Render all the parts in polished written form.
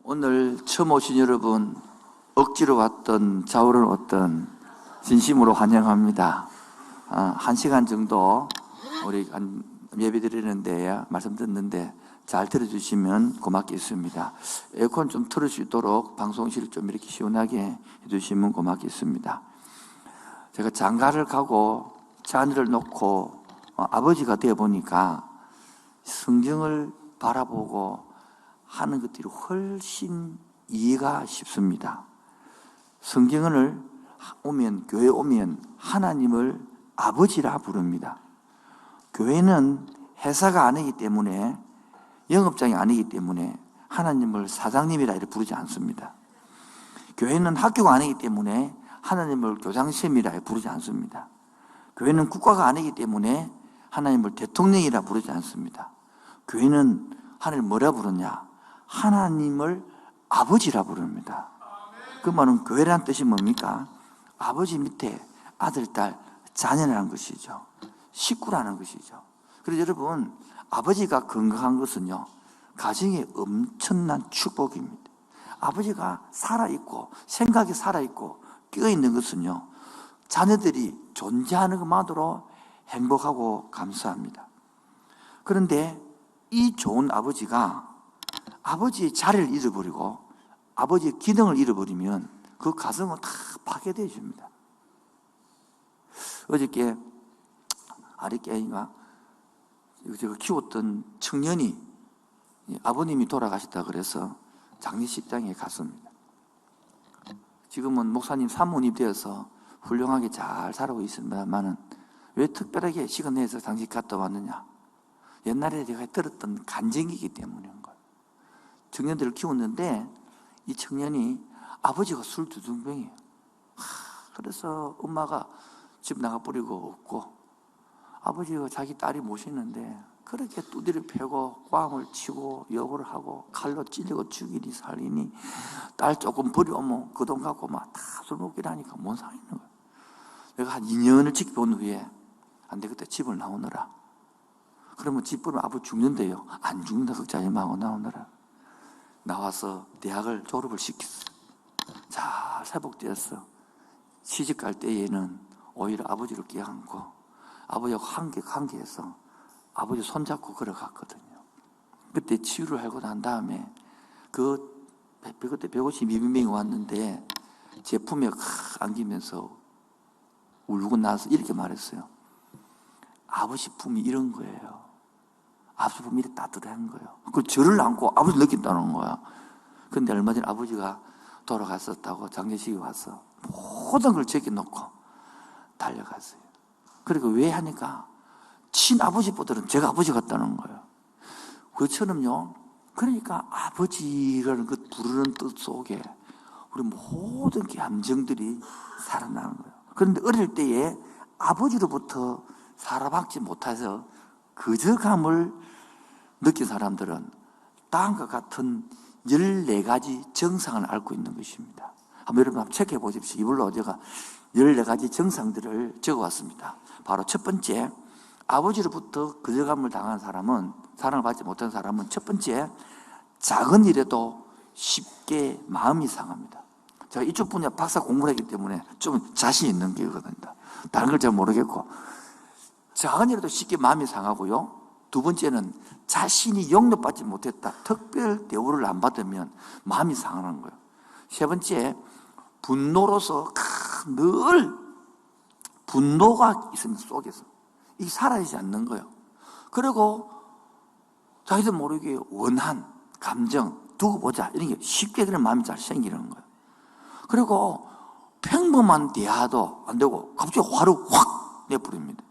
오늘 처음 오신 여러분, 억지로 왔던 자우를 왔던 진심으로 환영합니다. 1시간 정도 우리 예배 드리는데 말씀 듣는데 잘 들어주시면 고맙겠습니다. 에어컨 좀 틀을 수 있도록 방송실 좀 이렇게 시원하게 해주시면 고맙겠습니다. 제가 장가를 가고 자녀를 놓고 아버지가 되어 보니까 성경을 바라보고 하는 것들이 훨씬 이해가 쉽습니다. 성경을 교회 오면 하나님을 아버지라 부릅니다. 교회는 회사가 아니기 때문에, 영업장이 아니기 때문에 하나님을 사장님이라 이렇게 부르지 않습니다. 교회는 학교가 아니기 때문에 하나님을 교장선생님이라 부르지 않습니다. 교회는 국가가 아니기 때문에 하나님을 대통령이라 부르지 않습니다. 교회는 하나님을 뭐라 부르냐? 하나님을 아버지라 부릅니다. 그 말은 교회라는 뜻이 뭡니까? 아버지 밑에 아들, 딸, 자녀라는 것이죠. 식구라는 것이죠. 그래서 여러분, 아버지가 건강한 것은요, 가정의 엄청난 축복입니다. 아버지가 살아있고 생각이 살아있고 깨어있는 것은요, 자녀들이 존재하는 것만으로 행복하고 감사합니다. 그런데 이 좋은 아버지가 아버지의 자리를 잃어버리고 아버지의 기능을 잃어버리면 그 가정은 다 파괴되어 줍니다. 어저께 아랫개인가 제가 키웠던 청년이 아버님이 돌아가셨다 그래서 장례식장에 갔습니다. 지금은 목사님 사모님 되어서 훌륭하게 잘 살아오고 있습니다만은 왜 특별하게 시간 내서 장례식 갔다 왔느냐? 옛날에 제가 들었던 간증이기 때문인 거예요. 청년들을 키웠는데 이 청년이 아버지가 술 두둥병이에요. 그래서 엄마가 집 나가버리고 없고 아버지가 자기 딸이 모시는데 그렇게 두드려 패고 꽝을 치고 욕을 하고 칼로 찔리고 죽이니 살리니 딸 조금 버려오면 그 돈 갖고 막 다 술 먹기를 하니까 못 사는 거예요. 내가 한 2년을 지켜본 후에 안 되겠다, 집을 나오느라. 그러면 집 보면 아버지 죽는데요. 안 죽는다 걱정하지 말고 나오느라. 나와서 대학을 졸업을 시켰어. 잘 회복되었어. 시집 갈 때에는 오히려 아버지를 껴안고 아버지하고 한계해서 아버지 손잡고 걸어갔거든요. 그때 치유를 하고 난 다음에 그때 152명이 왔는데 제 품에 안기면서 울고 나서 이렇게 말했어요. 아버지 품이 이런 거예요. 아버지 품이 이렇게 따뜻한 거예요. 그 저를 안고 아버지 느낀다는 거야. 근데 얼마 전에 아버지가 돌아갔었다고 장례식에 와서 모든 걸 제껴놓고 달려갔어요. 그리고 왜 하니까 친아버지보다는 제가 아버지 같다는 거예요. 그처럼요. 그러니까 아버지라는 그 부르는 뜻 속에 우리 모든 감정들이 살아나는 거예요. 그런데 어릴 때에 아버지로부터 살아받지 못해서 거저감을 느낀 사람들은 다음과 같은 14가지 정상을 앓고 있는 것입니다. 여러분 한번 체크해 보십시오. 이걸로 제가 14가지 정상들을 적어왔습니다. 바로 첫 번째, 아버지로부터 거저감을 당한 사람은, 사랑을 받지 못한 사람은 첫 번째, 작은 일에도 쉽게 마음이 상합니다. 제가 이쪽 분야 박사 공부를 했기 때문에 좀 자신 있는 게거든요. 다른 걸 잘 모르겠고, 작은 일에도 쉽게 마음이 상하고요. 두 번째는 자신이 용납받지 못했다, 특별 대우를 안 받으면 마음이 상하는 거예요. 세 번째, 분노로서 늘 분노가 있습니다. 속에서 이게 사라지지 않는 거예요. 그리고 자기도 모르게 원한 감정 두고 보자 이런 게 쉽게 그런 마음이 잘 생기는 거예요. 그리고 평범한 대화도 안 되고 갑자기 화를 확 내버립니다.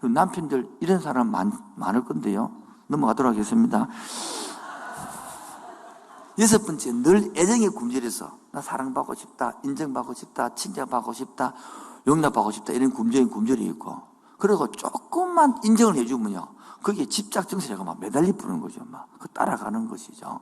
남편들 이런 사람 많을 건데요. 넘어가도록 하겠습니다. 여섯 번째, 늘 애정에 굶주려서 나 사랑받고 싶다, 인정받고 싶다, 칭찬받고 싶다, 용납받고 싶다 이런 굶주림이 있고, 그리고 조금만 인정을 해주면요 그게 집착정신에 막 매달려 부는 거죠. 막 그 따라가는 것이죠.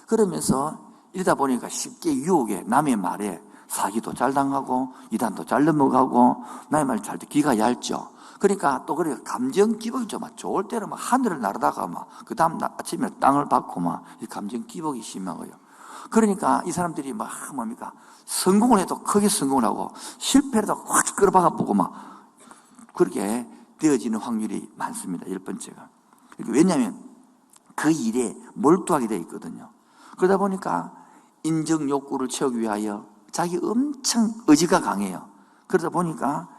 그러면서 이러다 보니까 쉽게 유혹에 남의 말에 사기도 잘 당하고 이단도 잘 넘어가고 남의 말 잘 듣고 귀가 얇죠. 그러니까 또 그래 감정 기복이 좀 좋을 때는 막 하늘을 날아다가 막 그 다음 아침에 땅을 밟고 막 감정 기복이 심하고요. 그러니까 이 사람들이 막 뭡니까? 성공을 해도 크게 성공을 하고 실패를 해도 확 끌어박아 보고 막 그렇게 되어지는 확률이 많습니다. 10번째가. 왜냐하면 그 일에 몰두하게 되어 있거든요. 그러다 보니까 인정 욕구를 채우기 위하여 자기 엄청 의지가 강해요. 그러다 보니까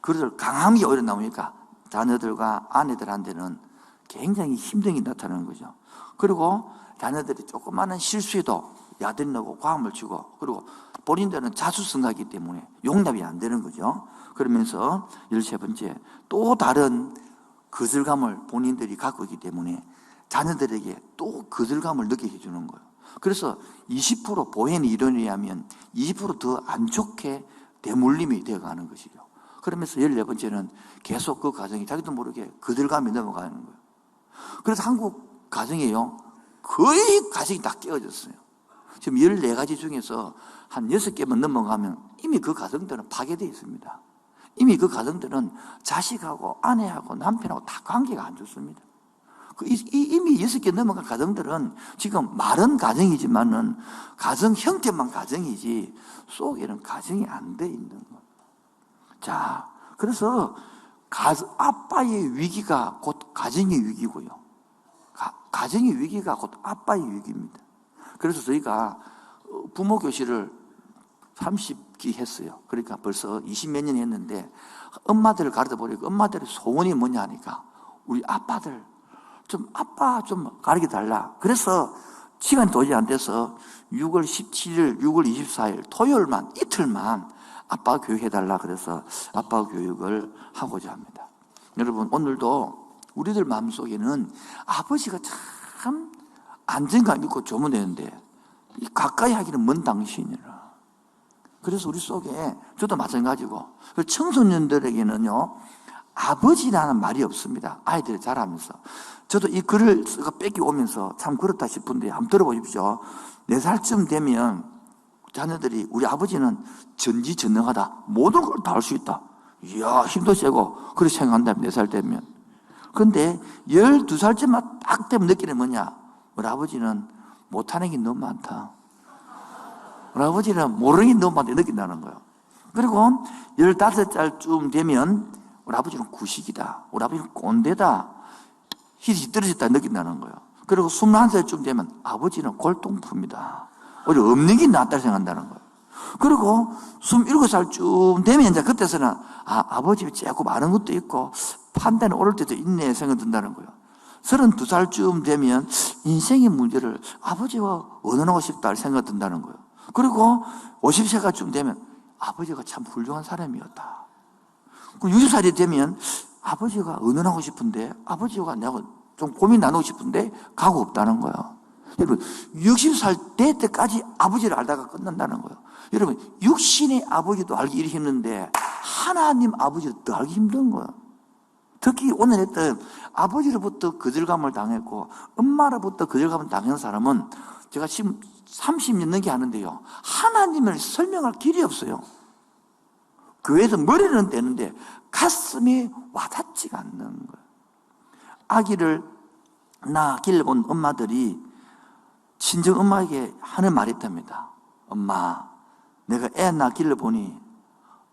그들 강함이 오히려 나오니까 자녀들과 아내들한테는 굉장히 힘든 게 나타나는 거죠. 그리고 자녀들이 조그마한 실수에도 야단내고 과음을 치고 그리고 본인들은 자수성가하기 때문에 용납이 안 되는 거죠. 그러면서 13번째 또 다른 거절감을 본인들이 갖고 있기 때문에 자녀들에게 또 거절감을 느끼게 해주는 거예요. 그래서 20% 보혜의 이론에 의하면 20% 더 안 좋게 대물림이 되어가는 것이죠. 그러면서 14번째는 계속 그 가정이 자기도 모르게 거절감이 넘어가는 거예요. 그래서 한국 가정이요, 거의 가정이 다 깨어졌어요. 지금 14가지 중에서 한 6개만 넘어가면 이미 그 가정들은 파괴되어 있습니다. 이미 그 가정들은 자식하고 아내하고 남편하고 다 관계가 안 좋습니다. 이미 6개 넘어간 가정들은 지금 말은 가정이지만은 가정 형태만 가정이지 속에는 가정이 안 돼 있는 거예요. 자, 그래서 아빠의 위기가 곧 가정의 위기고요. 가정의 위기가 곧 아빠의 위기입니다. 그래서 저희가 부모 교실을 30기 했어요. 그러니까 벌써 20몇 년 했는데 엄마들을 가르쳐 보니까 엄마들의 소원이 뭐냐 하니까 우리 아빠들 아빠 좀 가르쳐 달라. 그래서 시간이 도저히 안 돼서 6월 17일, 6월 24일 토요일만 이틀만 아빠 교육해달라 그래서 아빠 교육을 하고자 합니다. 여러분 오늘도 우리들 마음속에는 아버지가 참 안정감 있고 좋으면 되는데 가까이 하기는 먼 당신이라. 그래서 우리 속에 저도 마찬가지고 청소년들에게는요 아버지라는 말이 없습니다. 아이들이 자라면서 저도 이 글을 뺏기 오면서 참 그렇다 싶은데 한번 들어보십시오. 4살쯤 되면 자녀들이 우리 아버지는 전지전능하다. 모든 걸 다 할 수 있다. 이야 힘도 세고 그렇게 생각한다. 4살 되면. 그런데 12살쯤만 딱 되면 느끼는 뭐냐. 우리 아버지는 못하는 게 너무 많다. 우리 아버지는 모르는 게 너무 많다 느낀다는 거예요. 그리고 15살쯤 되면 우리 아버지는 구식이다. 우리 아버지는 꼰대다. 힘이 떨어졌다 느낀다는 거예요. 그리고 21살쯤 되면 아버지는 골동품이다. 오히려 없는 게 낫다 생각한다는 거예요. 그리고 27살쯤 되면 이제 그때서는 아버지 조금 아는 것도 있고 판단이 옳을 때도 있네 생각 든다는 거예요. 32살쯤 되면 인생의 문제를 아버지와 의논하고 싶다 생각 든다는 거예요. 그리고 50세가쯤 되면 아버지가 참 훌륭한 사람이었다. 60살이 되면 아버지가 의논하고 싶은데 아버지가 내가 좀 고민 나누고 싶은데 가고 없다는 거예요. 여러분 60살 될 때까지 아버지를 알다가 끝난다는 거예요. 여러분 육신의 아버지도 알기 이리 힘든데 하나님 아버지를 더 알기 힘든 거예요. 특히 오늘 했던 아버지로부터 거절감을 당했고 엄마로부터 거절감을 당한 사람은 제가 지금 30년 넘게 하는데요 하나님을 설명할 길이 없어요. 교회에서 머리는 되는데 가슴이 와닿지가 않는 거예요. 아기를 길러본 엄마들이 친정 엄마에게 하는 말이 있답니다. 엄마, 내가 애 길러보니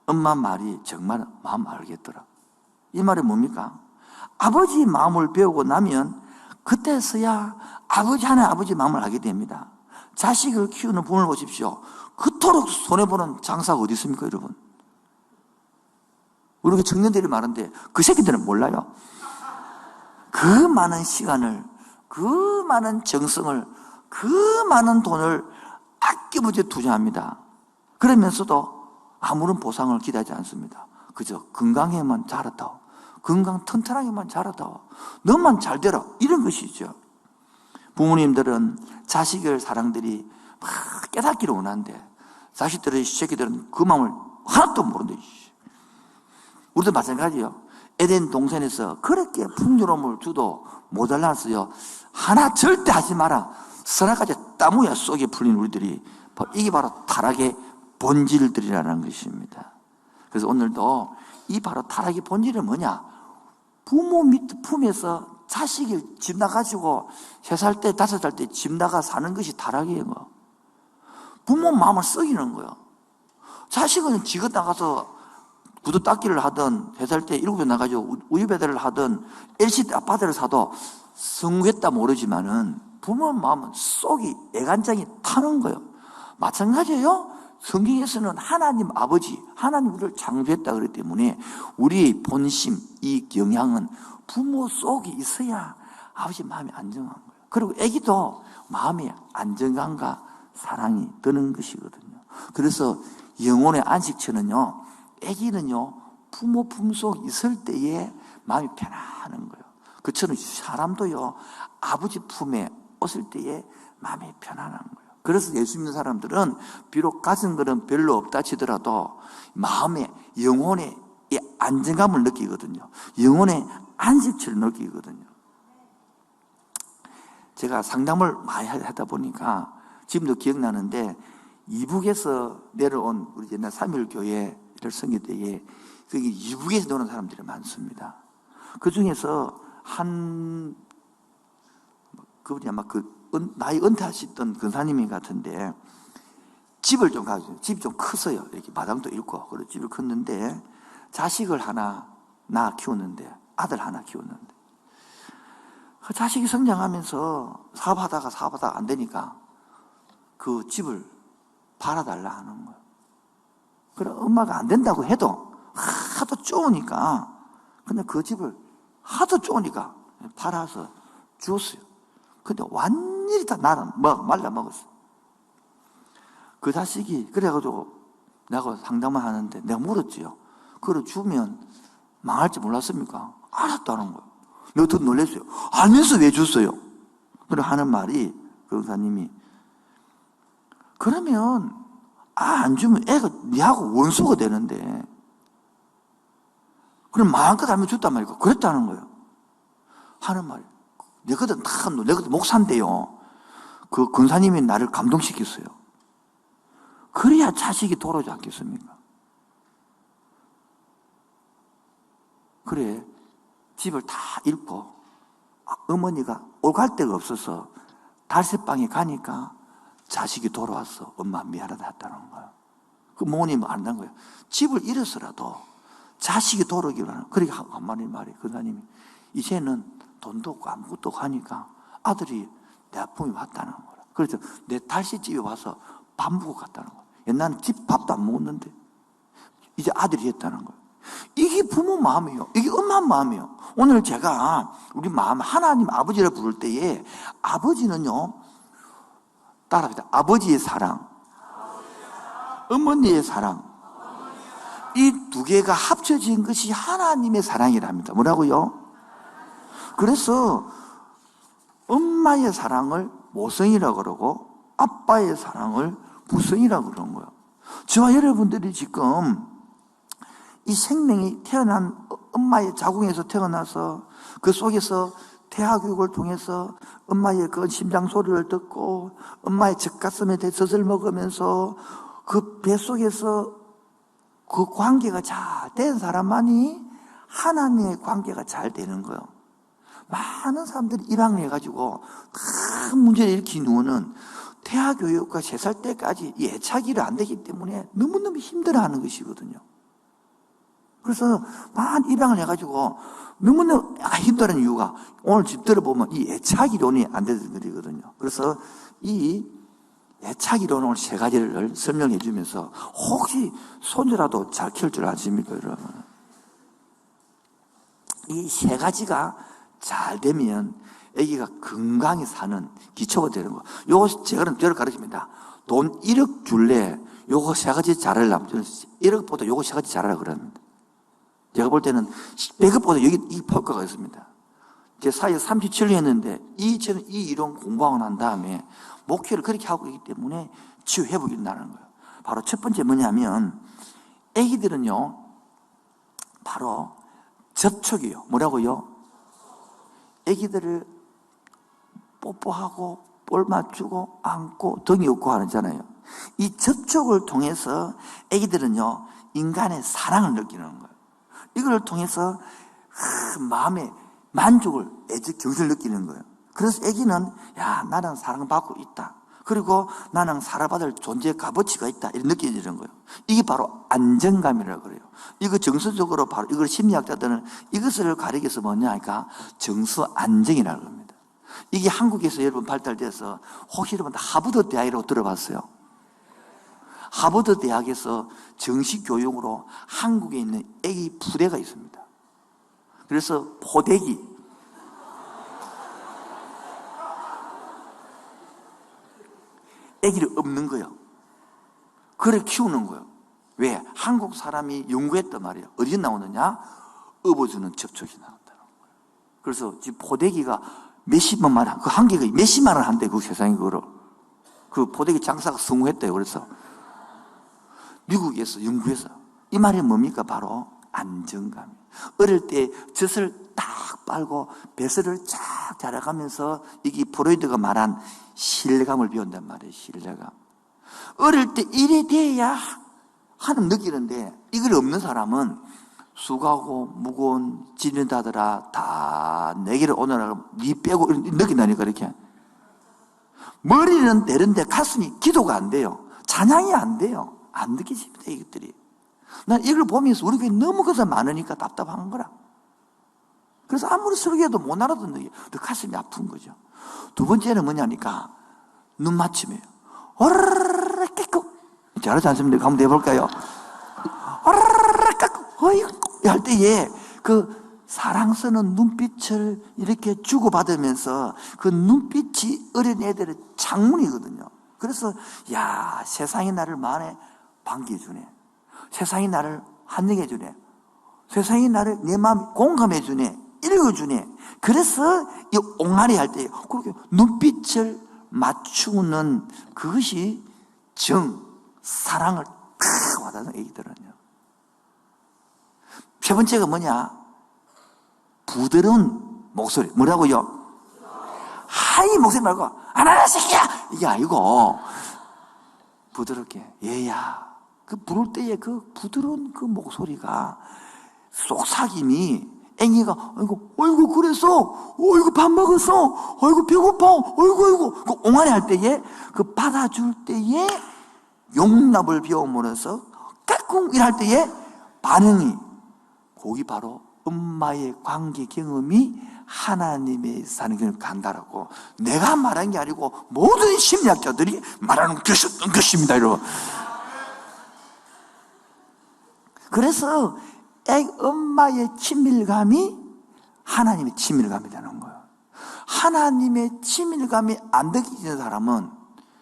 엄마 말이 정말 마음 알겠더라. 이 말이 뭡니까? 아버지 마음을 배우고 나면 그때서야 아버지 하나의 아버지 마음을 알게 됩니다. 자식을 키우는 부모를 보십시오. 그토록 손해보는 장사가 어디 있습니까, 여러분? 우리 청년들이 많은데 그 새끼들은 몰라요. 그 많은 시간을, 그 많은 정성을, 그 많은 돈을 아낌없이 투자합니다. 그러면서도 아무런 보상을 기대하지 않습니다. 그저 건강에만 자랐다오. 건강 튼튼하게만 자랐다오. 너만 잘 되라. 이런 것이죠. 부모님들은 자식의 사랑들이 막 깨닫기를 원하는데 자식들의 새끼들은 그 마음을 하나도 모른다. 우리도 마찬가지예요. 에덴 동산에서 그렇게 풍요로움을 주도 모자랐어요. 하나 절대 하지 마라. 선악까지 따무야 속에 풀린 우리들이 이게 바로 타락의 본질들이라는 것입니다. 그래서 오늘도 이 바로 타락의 본질은 뭐냐? 부모 밑 품에서 자식이 집 나가지고 3살 때 5살 때 집 나가 사는 것이 타락이에요. 부모 마음을 썩이는 거예요. 자식은 지가 나가서 구두 닦기를 하든, 3살 때 7에 나가지고 우유 배달을 하든, LCD 아파트를 사도 성공했다 모르지만은 부모 마음은 쏙이, 애간장이 타는 거예요. 마찬가지예요. 성경에서는 하나님 아버지, 하나님 우리를 창조했다 그랬기 때문에 우리의 본심, 이 경향은 부모 속에 있어야 아버지 마음이 안정한 거예요. 그리고 아기도 마음에 안정감과 사랑이 드는 것이거든요. 그래서 영혼의 안식처는요, 아기는요, 부모 품속 있을 때에 마음이 편안한 거예요. 그처럼 사람도요, 아버지 품에 있을 때에 마음이 편안한 거예요. 그래서 예수 믿는 사람들은 비록 가진 것은 별로 없다 치더라도 마음에, 영혼의 이 안정감을 느끼거든요. 영혼의 안식처를 느끼거든요. 제가 상담을 많이 하다 보니까 지금도 기억나는데, 이북에서 내려온 우리 옛날 삼일교회를 섬길 때에 거기 이북에서 노는 사람들이 많습니다. 그 중에서 그분이 아마 나이 은퇴하셨던 근사님이 같은데, 집을 좀 가지고, 집이 좀 컸어요. 이렇게 마당도 있고, 그리고 집이 컸는데, 자식을 하나 낳아 키우는데, 아들 하나 키우는데, 그 자식이 성장하면서 사업하다가 안 되니까 그 집을 팔아달라 하는 거예요. 그래, 엄마가 안 된다고 해도 하도 쪼으니까, 근데 그 집을 하도 쪼으니까 팔아서 주었어요. 근데 완전히 다 말라 먹었어. 그 자식이, 그래가지고 내가 상담을 하는데 내가 물었지요. 그걸 주면 망할지 몰랐습니까? 알았다는 거예요. 내가 더 놀랐어요. 알면서 왜 줬어요? 그래 하는 말이, 그 의사님이, 그러면 안 주면 애가 니하고 원수가 되는데, 그럼 마음껏 알면 줬단 말이고, 그랬다는 거예요. 하는 말이. 내거든 목사인데요. 그 근사님이 나를 감동시켰어요. 그래야 자식이 돌아오지 않겠습니까? 그래, 집을 다 잃고 어머니가 오갈 데가 없어서 달새방에 가니까 자식이 돌아왔어. 엄마 미안하다 했다는 거예요. 그 부모님은 안다는 거예요. 집을 잃었어라도 자식이 돌아오기를 하는. 그러니까 한마디 말이, 근사님이 이제는 돈도 없고 아무것도 없고 하니까 아들이 내 아픔이 왔다는 거라. 그래서 내 달씨집에 와서 밥 먹고 갔다는 거야. 옛날에는 집 밥도 안 먹었는데 이제 아들이 했다는 거예요. 이게 부모 마음이에요. 이게 엄마 마음이에요. 오늘 제가 우리 마음 하나님 아버지를 부를 때에 아버지는요, 따라합니다. 아버지의 사랑, 어머니의 사랑, 이 두 개가 합쳐진 것이 하나님의 사랑이랍니다. 뭐라고요? 그래서 엄마의 사랑을 모성이라고 그러고 아빠의 사랑을 부성이라고 그러는 거예요. 저와 여러분들이 지금 이 생명이 태어난 엄마의 자궁에서 태어나서 그 속에서 태아 교육을 통해서 엄마의 그 심장 소리를 듣고 엄마의 젖가슴에 젖을 먹으면서 그 뱃속에서 그 관계가 잘 된 사람만이 하나님의 관계가 잘 되는 거예요. 많은 사람들이 입양을 해가지고 큰 문제를 일으킨 이유는 태아 교육과 3살 때까지 예차기를 안 되기 때문에 너무너무 힘들어하는 것이거든요. 그래서 많은 입양을 해가지고 너무너무 힘들어하는 이유가 오늘 집 들어보면 이 예차기론이 안 되는 거거든요. 그래서 이 예차기론을 3가지를 설명해 주면서 혹시 손주라도 잘 키울 줄 아십니까, 여러분? 이 3가지가 잘 되면 아기가 건강히 사는 기초가 되는 거예요. 요거 제가 가르칩니다. 돈 1억 줄래 요거 3가지 잘하려면 저는 1억보다 요거 3가지 잘하라 그럽니다. 제가 볼 때는 100억보다 여기 이 효과가 있습니다. 제 사이에 37년 했는데 저는 이 이론 공부하고 난 다음에 목회를 그렇게 하고 있기 때문에 치유 회복이 나는 거예요. 바로 첫 번째 뭐냐면 아기들은요 바로 접촉이에요. 뭐라고요? 아기들을 뽀뽀하고 볼 맞추고 안고 등이 없고 하잖아요. 이 접촉을 통해서 아기들은요 인간의 사랑을 느끼는 거예요. 이걸 통해서 마음의 만족을, 애적 경지를 느끼는 거예요. 그래서 아기는 야 나는 사랑받고 있다. 그리고 나는 살아받을 존재의 값어치가 있다 이렇게 느껴지는 거예요. 이게 바로 안정감이라고 그래요. 이거 정서적으로 바로 이걸 심리학자들은 이것을 가리켜서 뭐냐 하니까 정서 안정이라고 합니다. 이게 한국에서 여러분 발달돼서 혹시 여러분 하버드 대학이라고 들어봤어요? 하버드 대학에서 정식 교육으로 한국에 있는 애기 부대가 있습니다. 그래서 포대기, 애기를 업는 거예요. 그를 키우는 거예요. 왜? 한국 사람이 연구했단 말이에요. 어디에 나오느냐? 업어주는 접촉이 나온다는 거예요. 그래서 지금 포대기가 몇십만 원, 그 한 개가 몇십만 원 한대, 그 세상에 그거를. 그 포대기 장사가 성공했대요. 그래서 미국에서 연구해서 이 말이 뭡니까? 바로 안정감. 어릴 때 젖을 딱 빨고 배설을 쫙 자라가면서 이게 프로이드가 말한 신뢰감을 배운단 말이에요. 신뢰감. 어릴 때 이래 돼야 하는 느끼는데 이걸 없는 사람은 수고하고 무거운 지낸다더라 다 내게를 오너라 니 빼고 느낀다니까. 이렇게 머리는 되는데 가슴이 기도가 안 돼요. 찬양이 안 돼요. 안 느끼십니다. 이것들이. 난 이걸 보면서 우리 교회 너무 것이 많으니까 답답한 거라. 그래서 아무리 설교해도 못 알아듣는 게 더 가슴이 아픈 거죠. 두 번째는 뭐냐니까 눈 맞춤이에요. 오르르르 깨끗. 잘하지 않습니까? 한번 해볼까요? 오르르르 깨끗. 어이구 할 때에 그 사랑스러운 눈빛을 이렇게 주고받으면서 그 눈빛이 어린애들의 창문이거든요. 그래서 야 세상이 나를 만에 반겨주네. 세상이 나를 환영해주네. 세상이 나를 내 마음 공감해주네. 읽어주네. 그래서 이 옹알이 할 때 그렇게 눈빛을 맞추는 그것이 사랑을 탁 와닿는 애기들은요. 세 번째가 뭐냐? 부드러운 목소리. 뭐라고요? 하이 목소리 말고 하나 새끼야 이게 아니고 부드럽게 얘야. 그 부를 때의 그 부드러운 그 목소리가 속삭임이 앵이가 어이구 그랬어 어이구 밥 먹었어 어이구 배고파 어이구 그 옹알이 할 때에 그 받아줄 때에 용납을 배워보면서 까꿍 이럴 때에 반응이 거기 바로 엄마의 관계 경험이 하나님의 사는 경험을 간다라고 내가 말한 게 아니고 모든 심리학자들이 말하는 것입니다. 이러고. 그래서 엄마의 친밀감이 하나님의 친밀감이라는 거예요. 하나님의 친밀감이 안 느껴지는 사람은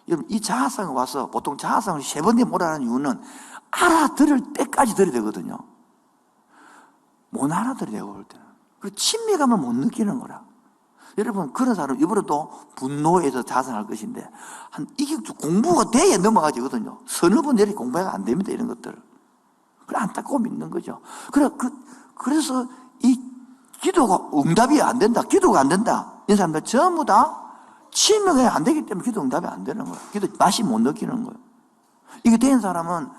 여러분 이 자아성에 와서 보통 자아성을 3번째 못하는 이유는 알아들을 때까지 들어야 되거든요. 못 알아들어요. 볼 때는. 그리고 친밀감을 못 느끼는 거라. 여러분 그런 사람 이번에도 분노에서 자성할 것인데 이게 공부가 돼야 넘어가지거든요. 서너 번 내리 공부가 안 됩니다. 이런 것들. 그래 안타까워 믿는 거죠. 그래서 이 기도가 응답이 안 된다. 기도가 안 된다. 이 사람들 전부 다 치명이 안 되기 때문에 기도 응답이 안 되는 거예요. 기도 맛이 못 느끼는 거예요. 이게 된 사람은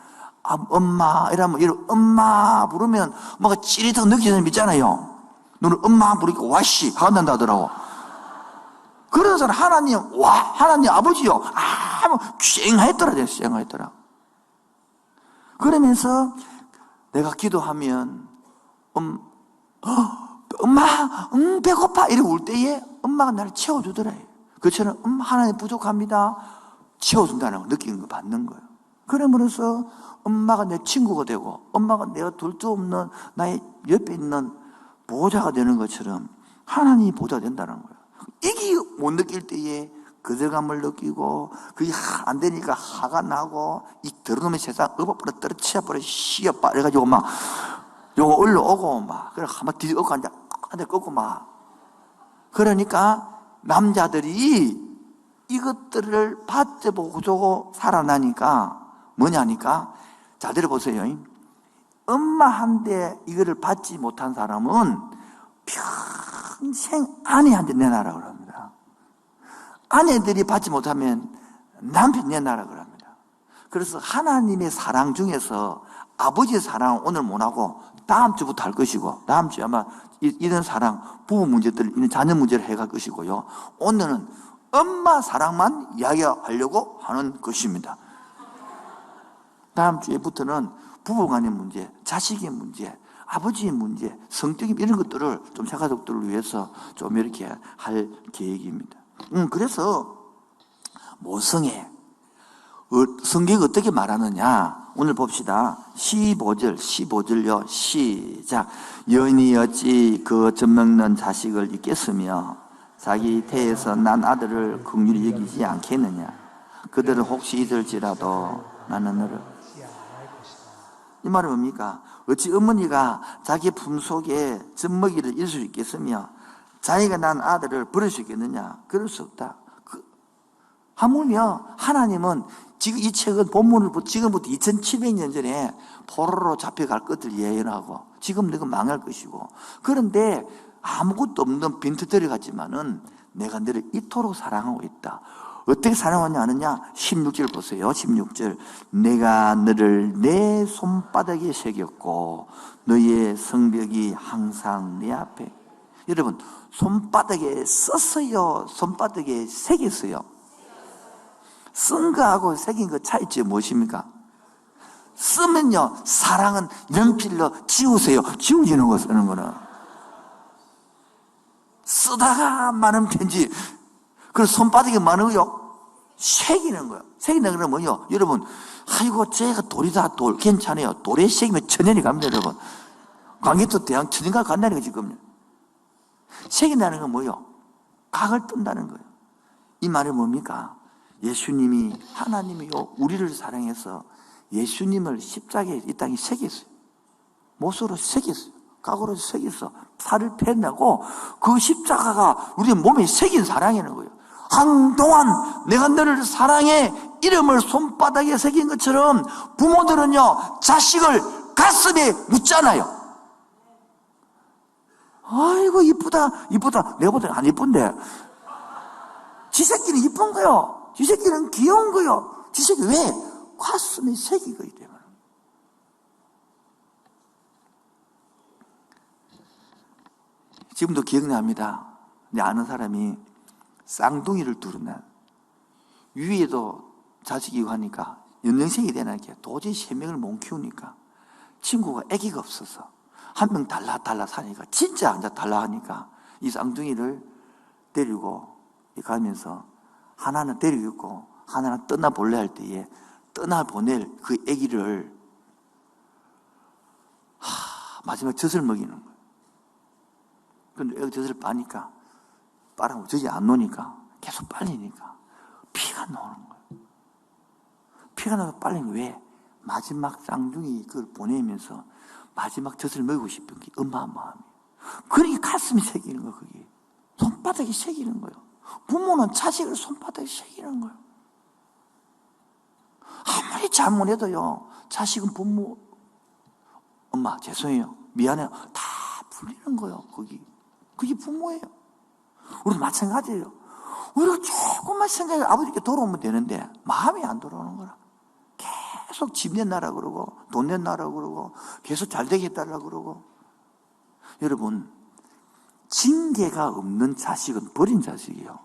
엄마 이러면 엄마 부르면 뭔가 찌릿하고 느끼는 사람 있잖아요. 너는 엄마 부르니까 와씨 한단다 하더라고. 그런 사람 하나님 아버지요. 뭐 쌩하였더라. 그러면서 내가 기도하면 엄마 배고파 이러고 울 때에 엄마가 나를 채워주더라. 그처럼 하나님 부족합니다 채워준다는 걸 느끼는 거 받는 거예요. 그러므로써 엄마가 내 친구가 되고 엄마가 내가 둘 수 없는 나의 옆에 있는 보호자가 되는 것처럼 하나님이 보호자가 된다는 거예요. 이게 못 느낄 때에 거절감을 느끼고 그게 안 되니까 화가 나고 이 더러움의 세상 엎어버려 떨어치어버려 씌어빠 이래가지고 막 요거 올라오고 막 그래 한번 뒤집고 앉아 꺾고 막 그러니까 남자들이 이것들을 받아보고 살아나니까 뭐냐니까 잘 들어보세요. 엄마한테 이거를 받지 못한 사람은 평생 아내한테 내놔라 그럽니다. 아내들이 받지 못하면 남편 내놔라 그럽니다. 그래서 하나님의 사랑 중에서 아버지의 사랑은 오늘 못하고 다음 주부터 할 것이고 다음 주에 아마 이런 사랑 부부 문제들 이런 자녀 문제를 해갈 것이고요. 오늘은 엄마 사랑만 이야기하려고 하는 것입니다. 다음 주에부터는 부부간의 문제, 자식의 문제, 아버지의 문제, 성격이 이런 것들을 좀 자가족들을 위해서 좀 이렇게 할 계획입니다. 그래서 모성애, 성경이 어떻게 말하느냐? 오늘 봅시다. 15절요. 시작. 여인이 어찌 그 젖먹는 자식을 잊겠으며 자기 태에서 난 아들을 긍휼히 여기지 않겠느냐? 그들은 혹시 잊을지라도 나는 너를. 이 말은 뭡니까? 어찌 어머니가 자기 품속에 젖먹이를 잃을 수 있겠으며 자기가 난 아들을 버릴 수 있겠느냐? 그럴 수 없다. 하물며 하나님은 지금 이 책은 본문을 지금부터 2700년 전에 포로로 잡혀갈 것들 예언하고 지금 너가 망할 것이고, 그런데 아무것도 없는 빈트터리 같지만은 내가 너를 이토록 사랑하고 있다. 어떻게 사랑하냐 하느냐? 16절 보세요. 16절. 내가 너를 내 손바닥에 새겼고 너의 성벽이 항상 내 앞에. 여러분, 손바닥에 썼어요? 손바닥에 새겼어요? 쓴 거하고 새긴 거 차이점이 무엇입니까? 쓰면요, 사랑은 연필로 지우세요. 지워지는 거 쓰는 거는. 쓰다가 많은 편지, 그리고 손바닥에 많은 거요, 새기는 거예요. 새기는 거는 뭐요? 여러분, 아이고, 제가 돌이다, 돌. 괜찮아요. 돌에 새기면 천년이 갑니다, 여러분. 광개토 대학 천년가 간다는 거 지금. 새긴다는 건 뭐요? 각을 뜬다는 거예요. 이 말이 뭡니까? 예수님이, 하나님이요, 우리를 사랑해서 예수님을 십자가에 이 땅에 새겼어요. 못으로 새겼어요. 각으로 새겼어. 살을 패내고 그 십자가가 우리 몸에 새긴 사랑이라는 거예요. 한동안 내가 너를 사랑해 이름을 손바닥에 새긴 것처럼 부모들은요, 자식을 가슴에 묻잖아요. 아이고, 이쁘다, 이쁘다. 내보다 안 이쁜데. 지 새끼는 이쁜 거요. 지 새끼는 귀여운 거요. 지 새끼 왜? 가슴에 새기고 있대요. 지금도 기억납니다. 내 아는 사람이 쌍둥이를 두르나 위에도 자식이고 하니까 연령생이 되니까 도저히 3명을 못 키우니까 친구가 아기가 없어서 한 명 달라 사니까 진짜 앉아 달라 하니까 이 쌍둥이를 데리고 가면서 하나는 데리고 있고 하나는 떠나볼래 할 때에 떠나보낼 그 아기를 마지막 젖을 먹이는 거예요. 근데 애가 젖을 빠니까 빠르고 젖이 안 노니까 계속 빨리니까 피가 나오는 거예요. 피가 나서 빨리는 왜? 마지막 쌍둥이 그걸 보내면서 마지막 젖을 먹이고 싶은 게 엄마 마음이에요. 그러니 가슴이 새기는 거예요. 그게 손바닥이 새기는 거예요. 부모는 자식을 손바닥에 새기는 거예요. 아무리 잘못해도요, 자식은 부모, 엄마 죄송해요, 미안해요, 다 풀리는 거예요. 그게 부모예요. 우리도 마찬가지예요. 우리가 조금만 생각해 아버지께 돌아오면 되는데 마음이 안 돌아오는 거라. 계속 집 낸다라 그러고 돈 낸다라 그러고 계속 잘 되게 해달라 그러고. 여러분, 징계가 없는 자식은 버린 자식이에요.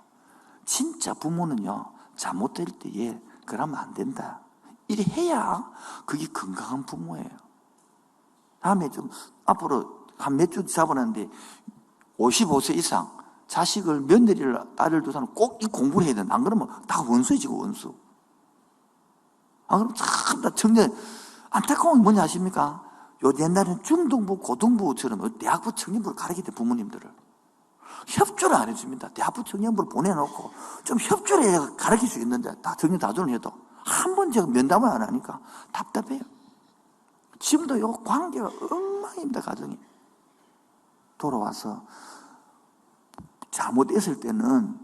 진짜 부모는요, 잘못될 때에 그러면 안 된다, 이래 해야 그게 건강한 부모예요. 다음에 좀 앞으로 한 몇 주 잡아놨는데 55세 이상 자식을 며느리를 딸을 두 사람은 꼭 이 공부를 해야 된다. 안 그러면 다 원수해지고 원수. 안 그러면 참 다 청년. 안타까운 게 뭐냐 아십니까? 요 옛날에는 중등부 고등부처럼 대학부 청년부를 가르칠 때 부모님들을 협조를 안 해줍니다. 대학부 청년부를 보내놓고 좀 협조를 해야 가르칠 수 있는데 다 정년 다준을 해도 한 번 제가 면담을 안 하니까 답답해요. 지금도 요 관계가 엉망입니다. 가정이 돌아와서 잘못했을 때는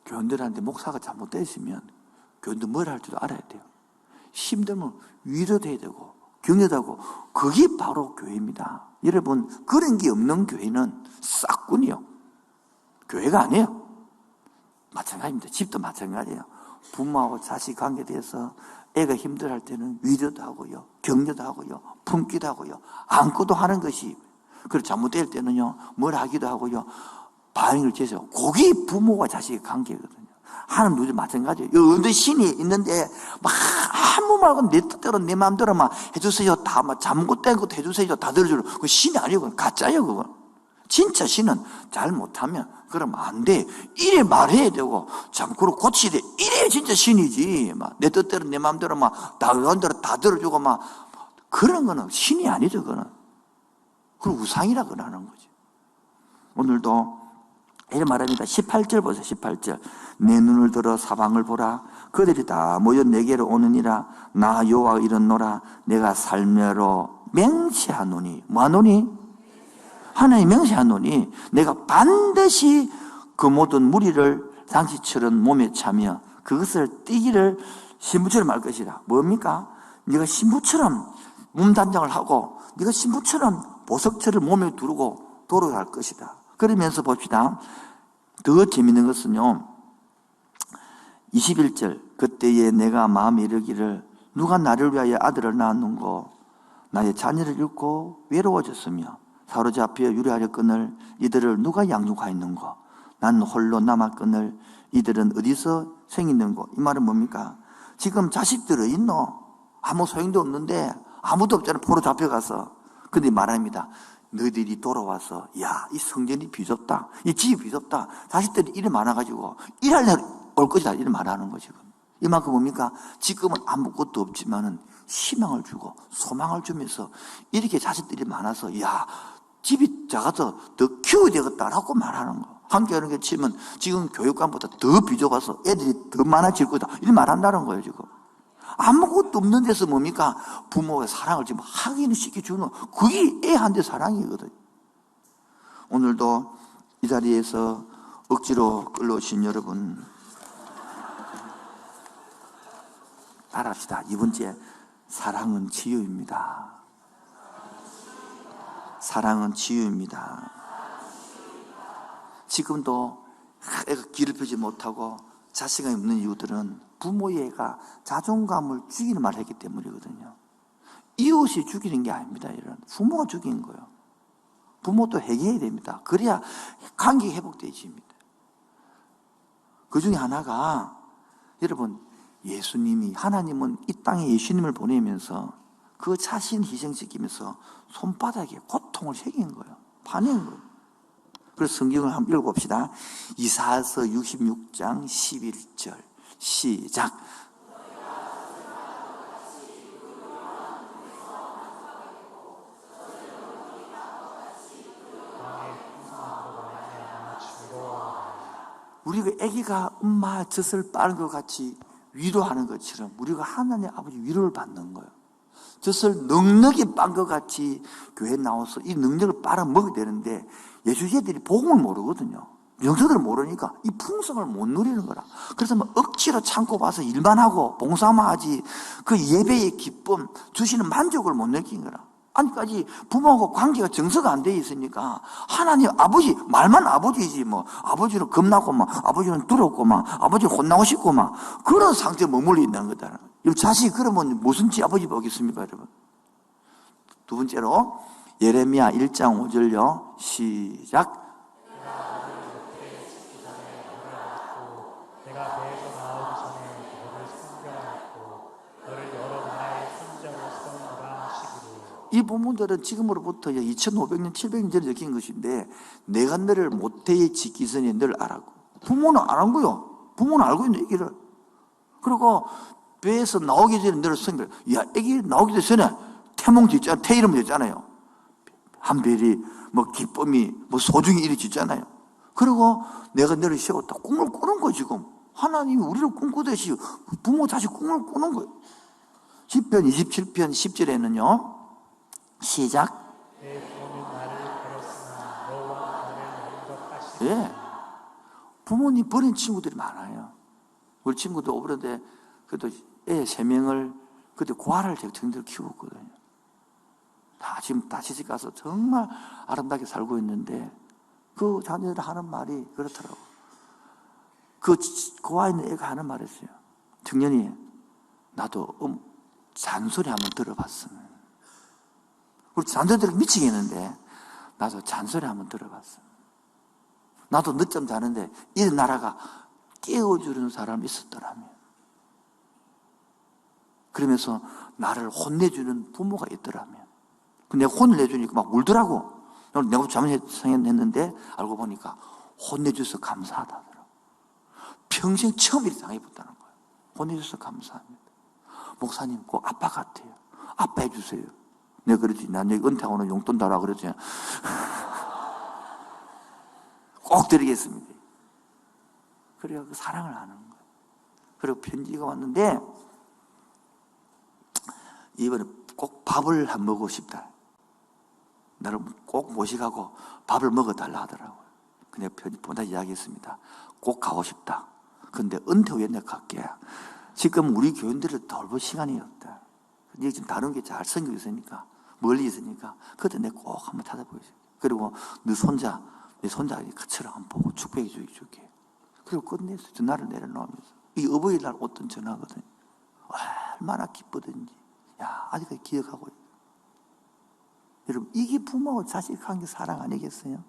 교인들한테 목사가 잘못됐으면 교인들 뭘 할 줄도 알아야 돼요. 힘들면 위로도 해야 되고 격려도 하고. 그게 바로 교회입니다. 여러분, 그런 게 없는 교회는 싹군이요, 교회가 아니에요. 마찬가지입니다. 집도 마찬가지예요. 부모하고 자식 관계에 대해서 애가 힘들어할 때는 위로도 하고요, 격려도 하고요, 품기도 하고요, 안고도 하는 것이, 그리고 잘못될 때는요 뭘 하기도 하고요, 반응을 제시하고. 그게 부모와 자식의 관계거든요. 하나님 누구도 마찬가지예요. 어느 신이 있는데 막 아무 말고 내 뜻대로 내 마음대로 막 해주세요. 다 막 잠못된 것도 해주세요. 다 들어주는 그 신이 아니고 그건 가짜예요. 그건 진짜 신은 잘 못하면 그러면 안 돼. 이래 말해야 되고 참고로 고치야 돼. 이래 진짜 신이지. 막 내 뜻대로 내 마음대로 막 다 의한 대로 다 들어주고 막 그런 거는 신이 아니죠. 그거는 그걸 우상이라 그러는 거지. 오늘도 이런 말합니다. 18절 보세요. 18절. 내 눈을 들어 사방을 보라. 그들이 다 모여 내게로 오느니라. 나 여호와 이르노라. 내가 살며로 맹세하노니. 뭐하노니? 하나님 맹세하노니 내가 반드시 그 모든 무리를 당시처럼 몸에 차며 그것을 띠기를 신부처럼 할 것이다. 뭡니까? 네가 신부처럼 몸단장을 하고 네가 신부처럼 보석처를 몸에 두르고 돌아갈 것이다. 그러면서 봅시다. 더 재밌는 것은요, 21절. 그때에 내가 마음에 이르기를 누가 나를 위하여 아들을 낳았는고 나의 자녀를 잃고 외로워졌으며 사로잡혀 유래하였거늘 이들을 누가 양육하였는고 난 홀로 남았거늘 이들은 어디서 생겼는고. 이 말은 뭡니까? 지금 자식들은 있노? 아무 소용도 없는데 아무도 없잖아. 포로 잡혀가서. 근데 말합니다. 너희들이 돌아와서 야, 이 성전이 비좁다. 이 집이 비좁다. 자식들이 일이 많아가지고 일할 날 올 것이다. 이런 말하는 거죠. 이만큼 뭡니까? 지금은 아무것도 없지만은 희망을 주고 소망을 주면서 이렇게 자식들이 많아서 야, 집이 작아서 더 키워야 되겠다라고 말하는 거. 한겨울에 게 치면 지금 교육관보다 더 비좁아서 애들이 더 많아질 거다. 이렇게 말한다는 거예요, 지금. 아무것도 없는 데서 뭡니까? 부모의 사랑을 지금 확인을 시켜주는, 그게 애한테 사랑이거든요. 오늘도 이 자리에서 억지로 끌어오신 여러분, 따라합시다. 이번 주에 사랑은 치유입니다. 사랑은 치유입니다. 지금도 애가 길을 펴지 못하고 자식이 없는 이유들은 부모의 애가 자존감을 죽이는 말을 했기 때문이거든요. 이웃이 죽이는 게 아닙니다. 이런 부모가 죽인 거예요. 부모도 회개해야 됩니다. 그래야 관계 회복되집니다. 그 중에 하나가 여러분, 예수님이, 하나님은 이 땅에 예수님을 보내면서 그 자신 희생시키면서 손바닥에 고통을 새긴 거예요. 파낸 거예요. 그래서 성경을 한번 읽어봅시다. 이사야서 66장 11절 시작. 우리가 아기가 엄마 젖을 빠는 것 같이 위로하는 것처럼 우리가 하나님 아버지 위로를 받는 거예요. 젖을 넉넉히 빤 것 같이 교회에 나와서 이 능력을 빨아먹어야 되는데 예수제들이 복음을 모르거든요. 영성들을 모르니까 이 풍성을 못 누리는 거라. 그래서 뭐 억지로 참고 봐서 일만 하고 봉사만 하지 그 예배의 기쁨, 주시는 만족을 못 느낀 거라. 아직까지 부모하고 관계가 정서가 안 돼 있으니까 하나님 아버지 말만 아버지지 뭐 아버지는 겁나고 막 아버지는 두렵고 막 아버지 혼나고 싶고 막 그런 상태에 머물러 있는 거다. 자식이 그러면 무슨 지 아버지 보겠습니까, 여러분? 두 번째로 예레미야 1장 5절요 시작. 내가 배에서 나오기 전에 너를 선별하였고 너를 여러 나라의 선지자로 세우노라 하시기를. 이 부모들은 지금으로부터 2500년 700년 전에 적힌 것인데 내가 너를 모태에 짓기 전에 너를 알았고. 부모는 안 한 거요. 부모는 알고 있는 얘기를. 그리고 배에서 나오기 전에 너를 선별. 야, 애기 나오기 전에 태몽 짓잖아요. 태 이름 짓잖아요. 한별이 뭐 기쁨이 뭐 소중히 이리 짓잖아요. 그리고 내가 너를 세웠다. 꿈을 꾸는 거 지금. 하나님이 우리를 꿈꾸듯이 부모 자식 꿈을 꾸는 거예요. 시편 27편 10절에는요 시작. 내 부모는 나를 버렸으나 너와 나를 영접하시리라. 예. 부모님 버린 친구들이 많아요. 우리 친구도 오버런데 그래도 애 3명을 그때 고아를 정들을 키웠거든요. 다 지금 다 시집 가서 정말 아름답게 살고 있는데 그 자녀들 하는 말이 그렇더라고. 그 고아 있는 애가 하는 말이 있어요. 청년이 나도 잔소리 한번 들어봤으면. 우리 잔소리들 미치겠는데 나도 잔소리 한번 들어봤어. 나도 늦잠 자는데 이 나라가 깨워주는 사람이 있었더라면, 그러면서 나를 혼내주는 부모가 있더라면, 내가 혼을 내주니까 막 울더라고. 내가 잘못했는데 알고 보니까 혼내줘서 감사하다 하더라고. 평생 처음 이렇게 당해봤다는 거예요. 혼내줘서 감사합니다. 목사님 꼭 아빠 같아요. 아빠 해주세요. 내가 그러지. 난 여기 은퇴하고는 용돈 달라 그러지. 꼭 드리겠습니다. 그래야 그 사랑을 하는 거예요. 그리고 편지가 왔는데, 이번에 꼭 밥을 한 먹고 싶다. 나를 꼭 모시가고 밥을 먹어달라 하더라고요. 그냥 편지 보다 이야기했습니다. 꼭 가고 싶다. 근데 은퇴 후에 내가 갈게. 지금 우리 교인들을 돌볼 시간이 없다. 이게 지금 다른 게 잘 생겨 있으니까, 멀리 있으니까, 그때 내가 꼭 한번 찾아보겠어. 그리고 내 손자 같이랑 한번 보고 축복해 줄게. 그리고 끝냈어요. 전화를 내려놓으면서. 이 어버이날 어떤 전화거든요. 얼마나 기쁘든지. 야, 아직까지 기억하고 있어요. 여러분, 이게 부모하고 자식 관계 사랑 아니겠어요?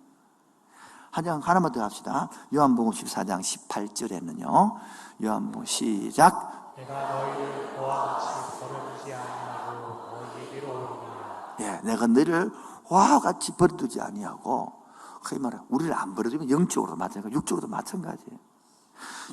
한 장 하나만 더 합시다. 요한복음 14장 18절에는요. 요한복음 시작. 내가 너희를 그와 같이 버려두지 아니하고 너희에게로 오리니. 예, 내가 너희를 화와 같이 버려두지 아니하고, 그 말은 우리를 안 버려두면 영적으로도 마찬가지, 육적으로도 마찬가지예요.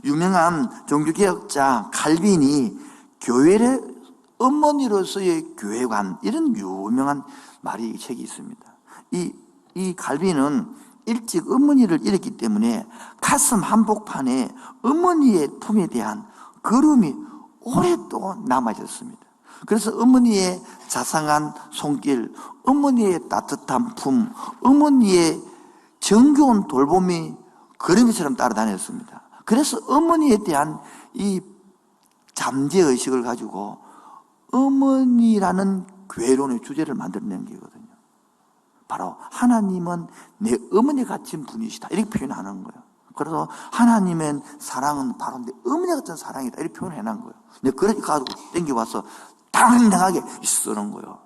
유명한 종교개혁자 칼빈이 교회의 어머니로서의 교회관, 이런 유명한 말이 책이 있습니다. 이 칼빈은 일찍 어머니를 잃었기 때문에 가슴 한복판에 어머니의 품에 대한 그리움이 오랫동안 남아있었습니다. 그래서 어머니의 자상한 손길, 어머니의 따뜻한 품, 어머니의 정겨운 돌봄이 그림처럼 따라다녔습니다. 그래서 어머니에 대한 이 잠재의식을 가지고 어머니라는 괴로움의 주제를 만들어낸 게거든요. 바로 하나님은 내 어머니 같은 분이시다, 이렇게 표현하는 거예요. 그래서 하나님의 사랑은 바로 내 어머니 같은 사랑이다, 이렇게 표현해놓은 거예요. 내가 그러니까 땡겨와서 당당하게 쓰는 거예요.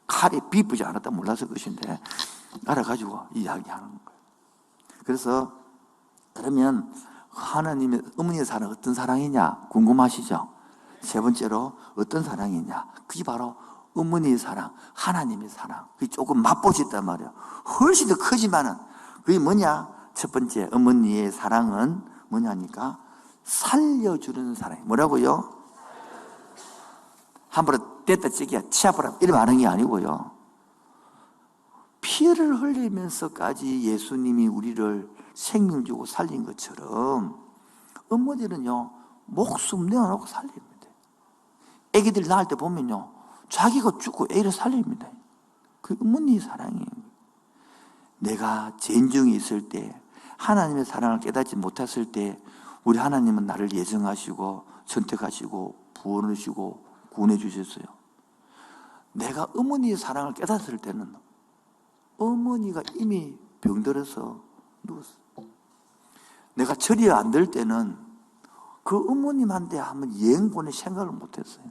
칼이 비쁘지 않았다 몰라서 그것인데 알아가지고 이야기하는 거예요. 그래서 그러면 하나님의 어머니의 사랑 어떤 사랑이냐 궁금하시죠? 세 번째로 어떤 사랑이냐, 그게 바로 어머니의 사랑, 하나님의 사랑. 그게 조금 맛보시 있단 말이에요. 훨씬 더 크지만은 그게 뭐냐? 첫 번째 어머니의 사랑은 뭐냐니까 살려주는 사랑이 뭐라고요? 함부로 됐다 찌기야 치아보라 이런 반응이 아니고요. 피를 흘리면서까지 예수님이 우리를 생명 주고 살린 것처럼 어머니는요 목숨 내어놓고 살립니다. 애기들 낳을 때 보면요 자기가 죽고 애를 살립니다. 그 어머니의 사랑이에요. 내가 죄인중에 있을 때, 하나님의 사랑을 깨닫지 못했을 때 우리 하나님은 나를 예정하시고 선택하시고 부원하시고 구원해 주셨어요. 내가 어머니의 사랑을 깨닫을 때는 어머니가 이미 병들어서 누웠어요. 내가 절이 안 될 때는 그 어머님한테 한번 여행 보낼 생각을 못했어요.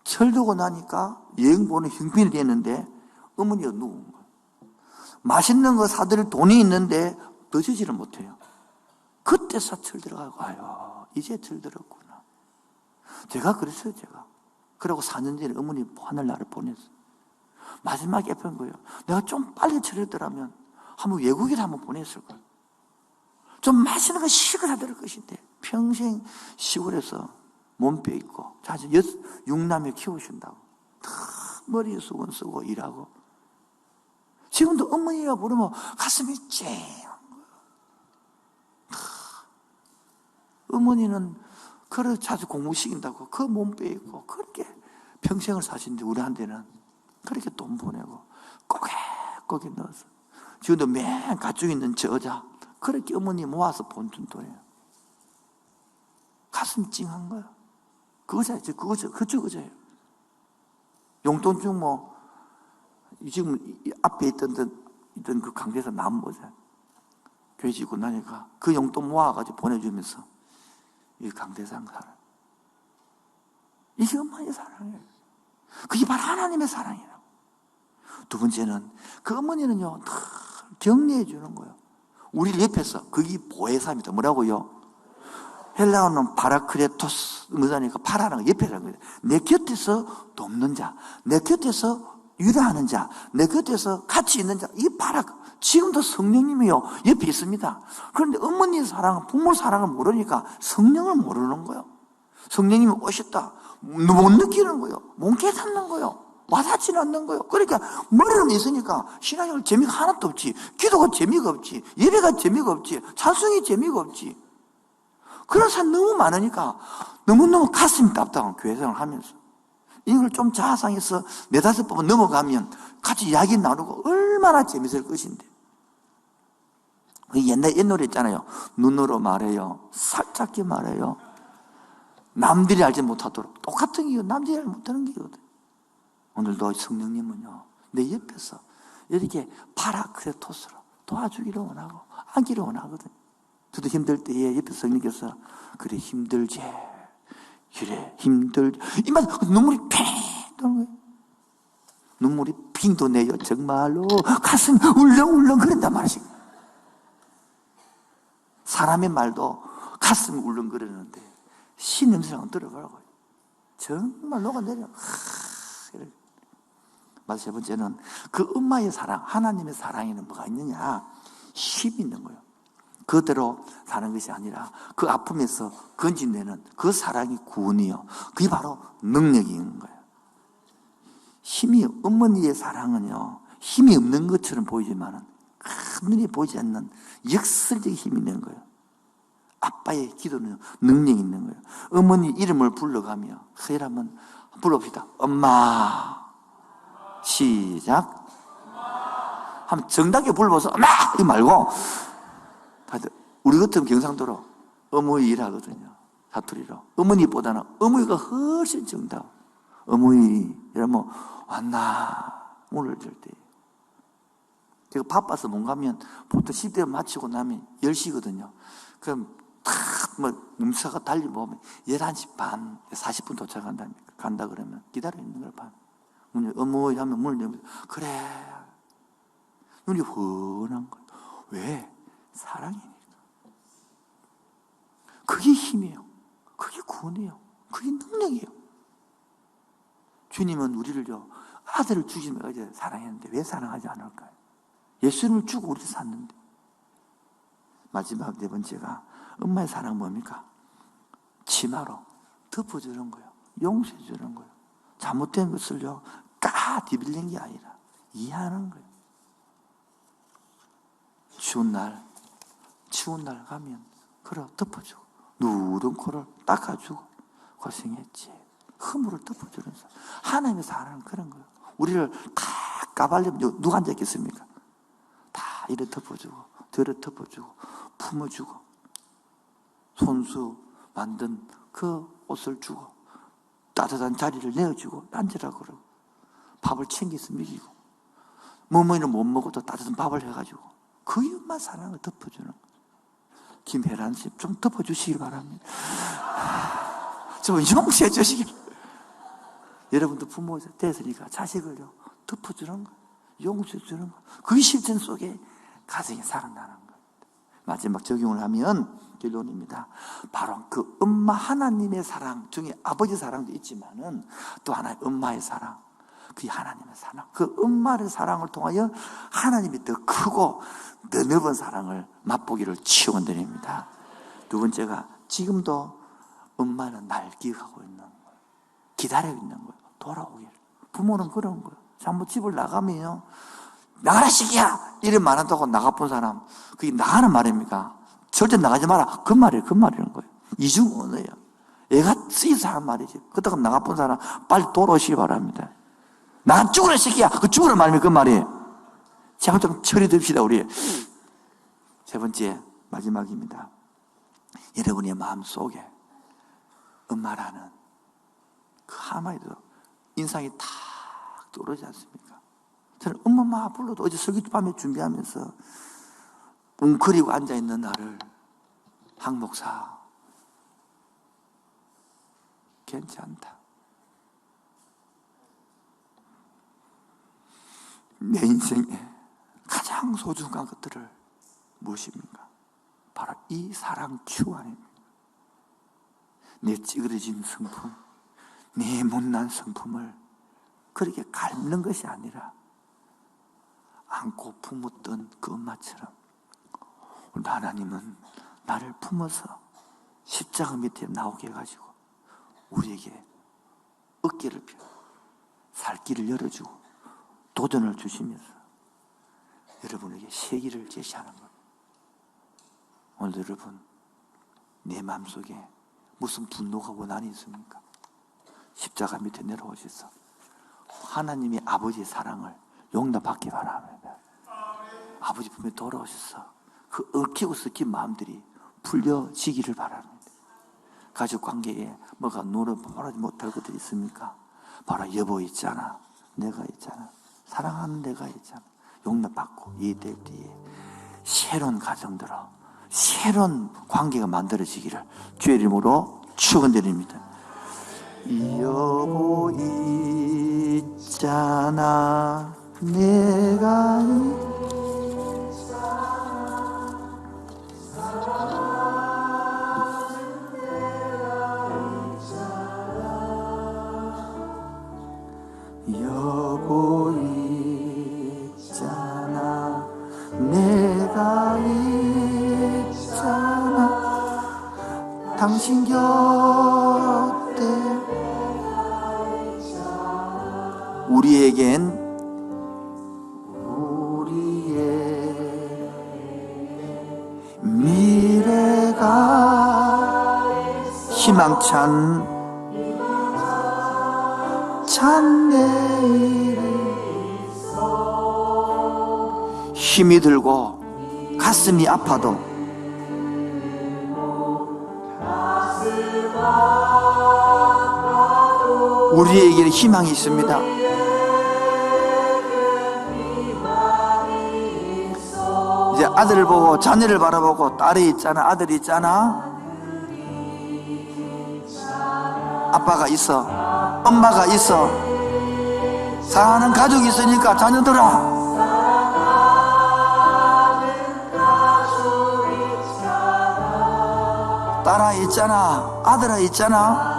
철들고 나니까 여행 보낼 형편이 되는데 어머니가 누운 거예요. 맛있는 거 사드릴 돈이 있는데 넣어주지를 못해요. 그때서 철들어가고 아유 이제 철들었구나. 제가 그랬어요. 제가 그러고 4년 전에 어머니 하늘나라를 보냈어요. 마지막에 예쁜 거예요. 내가 좀 빨리 철했더라면 한번 외국에 한번 보냈을 거예요. 좀 맛있는 거 시골 사드릴 것인데 평생 시골에서 몸빼 있고 자주 6남매 키우신다고 다 머리에 수건 쓰고 일하고 지금도 어머니가 부르면 가슴이 쨍한 거예요. 어머니는 그래 자주 공부시킨다고 그 몸빼 있고 그렇게 평생을 사신데 우리한테는 그렇게 돈 보내고 꼬개꼬개 넣어서 지금도 맨 가족에 있는 저 여자 그렇게 어머니 모아서 본준 돈이에요. 가슴이 찡한 거야. 그거죠. 그쵸, 그거예요. 용돈 중 지금 앞에 있던 그 강대에서 나무 보자. 교회 짓고 나니까 그 용돈 모아가지고 보내주면서 이 강대상 살아. 이게 엄마의 사랑이에요. 그게 바로 하나님의 사랑이라고. 두 번째는 그 어머니는요, 다 격려해 주는 거예요. 우리를 옆에서, 그게 보혜사입니다. 뭐라고요? 헬라어는 파라크레토스, 뭐냐니까 파라는 거, 옆에라는 거예요. 내 곁에서 돕는 자, 내 곁에서 위로하는 자, 내 곁에서 같이 있는 자, 이 지금도 성령님이요, 옆에 있습니다. 그런데 어머니의 사랑, 부모 사랑을 모르니까 성령을 모르는 거예요. 성령님이 오셨다. 못 느끼는 거예요. 못 깨닫는 거예요. 와닿지는 않는 거예요. 그러니까 머리는 있으니까 신앙생활 재미가 하나도 없지. 기도가 재미가 없지. 예배가 재미가 없지. 찬송이 재미가 없지. 그런 사람 너무 많으니까 너무너무 가슴이 답답한 교회생활을 하면서 이걸 좀 자상해서 네다섯 번 넘어가면 같이 이야기 나누고 얼마나 재밌을 것인데. 옛날 노래 있잖아요. 눈으로 말해요. 살짝게 말해요. 남들이 알지 못하도록. 똑같은 게요. 남들이 알지 못하는 게거든. 오늘도 성령님은요, 내 옆에서 이렇게 파라크레토스로 도와주기를 원하고 안기를 원하거든. 저도 힘들 때에 옆에서 성령께서 그래 힘들지. 그래 힘들지. 이만 눈물이 핑 도는 거예요. 눈물이 핑 도네요. 정말로 가슴이 울렁울렁 그런단 말이지. 사람의 말도 가슴이 울렁거리는데 신 냄새가 들어가라고요. 정말 녹아내려. 마지막 세 번째는 그 엄마의 사랑, 하나님의 사랑에는 뭐가 있느냐? 힘이 있는 거예요. 그대로 사는 것이 아니라 그 아픔에서 건진되는 그 사랑이 구원이요. 그게 바로 능력이 있는 거예요. 어머니의 사랑은요, 힘이 없는 것처럼 보이지만은 눈에 보이지 않는 역설적인 힘이 있는 거예요. 아빠의 기도는 능력이 있는 거예요. 어머니 이름을 불러가며 서열하면 불러봅시다. 엄마. 시작. 하면 정답게 불러서 엄마! 이 말고 우리 같은 경상도로 어머니 하거든요. 사투리로. 어머니보다는 어머니가 훨씬 정답. 어머니 이러면 왔나 문을 열 때. 제가 바빠서 못 가면 보통 10대 마치고 나면 10시거든요. 그럼 몸사가 달리 보면 11시 반, 40분 도착한다니까. 간다 그러면 기다려 있는 걸 봐. 어머니 하면 문을 열면 그래. 눈이 훤한 거예요. 왜? 사랑이니까. 그게 힘이에요. 그게 구원이에요. 그게 능력이에요. 주님은 우리를요, 아들을 주시면 이제 사랑했는데 왜 사랑하지 않을까요? 예수님을 주고 우리를 샀는데. 마지막 네 번째가 엄마의 사랑은 뭡니까? 치마로 덮어주는 거예요. 용서해주는 거예요. 잘못된 것을요, 뒤빌린 게 아니라 이해하는 거예요. 추운 날 가면 덮어주고 누런 코를 닦아주고 고생했지. 허물을 덮어주는 사람. 하나님의 사랑은 그런 거예요. 우리를 다 까발리면 누가 앉아있겠습니까? 다 이래 덮어주고 저래 덮어주고 품어주고 손수 만든 그 옷을 주고 따뜻한 자리를 내어주고 앉으라고 그러고 밥을 챙겨서 먹이고 뭐뭐는 못 먹어도 따뜻한 밥을 해가지고 그 이웃만 사랑을 덮어주는 거예요. 김혜란 씨 좀 덮어주시기 바랍니다. 좀 용서해 주시길. 여러분도 부모 됐으니까 자식을요 덮어주는 거, 용서해 주는 거, 그 실천 속에 가정이 살아나는 거예요. 마지막 적용을 하면 결론입니다. 바로 그 엄마 하나님의 사랑 중에 아버지 사랑도 있지만은 또 하나의 엄마의 사랑, 그게 하나님의 사랑. 그 엄마의 사랑을 통하여 하나님이 더 크고 더 넓은 사랑을 맛보기를 축원드립니다. 두 번째가 지금도 엄마는 날 기억하고 있는 거예요. 기다리고 있는 거예요. 돌아오기를. 부모는 그런 거예요. 잘못 집을 나가면요, 나가라 시기야! 이런 말 한다고 나가본 사람, 그게 나가는 말입니까? 절대 나가지 마라. 그 말이에요. 그 말이라는 거예요. 이중 언어예요. 얘가 쓰여서 하는 말이지. 그렇다고 나가본 사람 빨리 돌아오시기 바랍니다. 나 죽으라 시기야! 그 죽으라 말이면 그 말이에요. 제가 좀 처리됩시다, 우리. 세 번째, 마지막입니다. 여러분의 마음 속에 엄마라는 그 한마디도 인상이 탁 떠오르지 않습니까? 저는 엄마 불러도 어제 설교 밤에 준비하면서 웅크리고 앉아있는 나를 한 목사 괜찮다. 내 인생에 가장 소중한 것들을 무엇입니까? 바로 이 사랑 추 아닙니까? 내 찌그러진 성품, 내 못난 성품을 그렇게 갉는 것이 아니라 안고 품었던 그 엄마처럼 오늘 하나님은 나를 품어서 십자가 밑에 나오게 해가지고 우리에게 어깨를 펴 살 길을 열어주고 도전을 주시면서 여러분에게 세기를 제시하는 것. 오늘 여러분, 내 마음속에 무슨 분노가 원한이 있습니까? 십자가 밑에 내려오셔서 하나님의 아버지의 사랑을 용납받기 바랍니다. 아버지 품에 돌아오셔서 그 얽히고 섞인 마음들이 풀려지기를 바랍니다. 가족 관계에 뭐가 눈을 바라지 못할 것들이 있습니까? 바로 여보 있잖아, 내가 있잖아, 사랑하는 내가 있잖아. 용납받고 이해될 때에 새로운 가정들로 새로운 관계가 만들어지기를 주의 이름으로 축원드립니다. 여보 있잖아, 내가 여보 있잖아, 내가 있잖아, 당신 곁에. 우리에겐 우리의 미래가 희망찬 내일이 힘이 들고 가슴이 아파도 우리에게는 희망이 있습니다. 이제 아들을 보고 자녀를 바라보고 딸이 있잖아, 아들이 있잖아, 아빠가 있어, 엄마가 있어, 사랑하는 가족이 있으니까 자녀들아, 딸아 있잖아, 아들아 있잖아,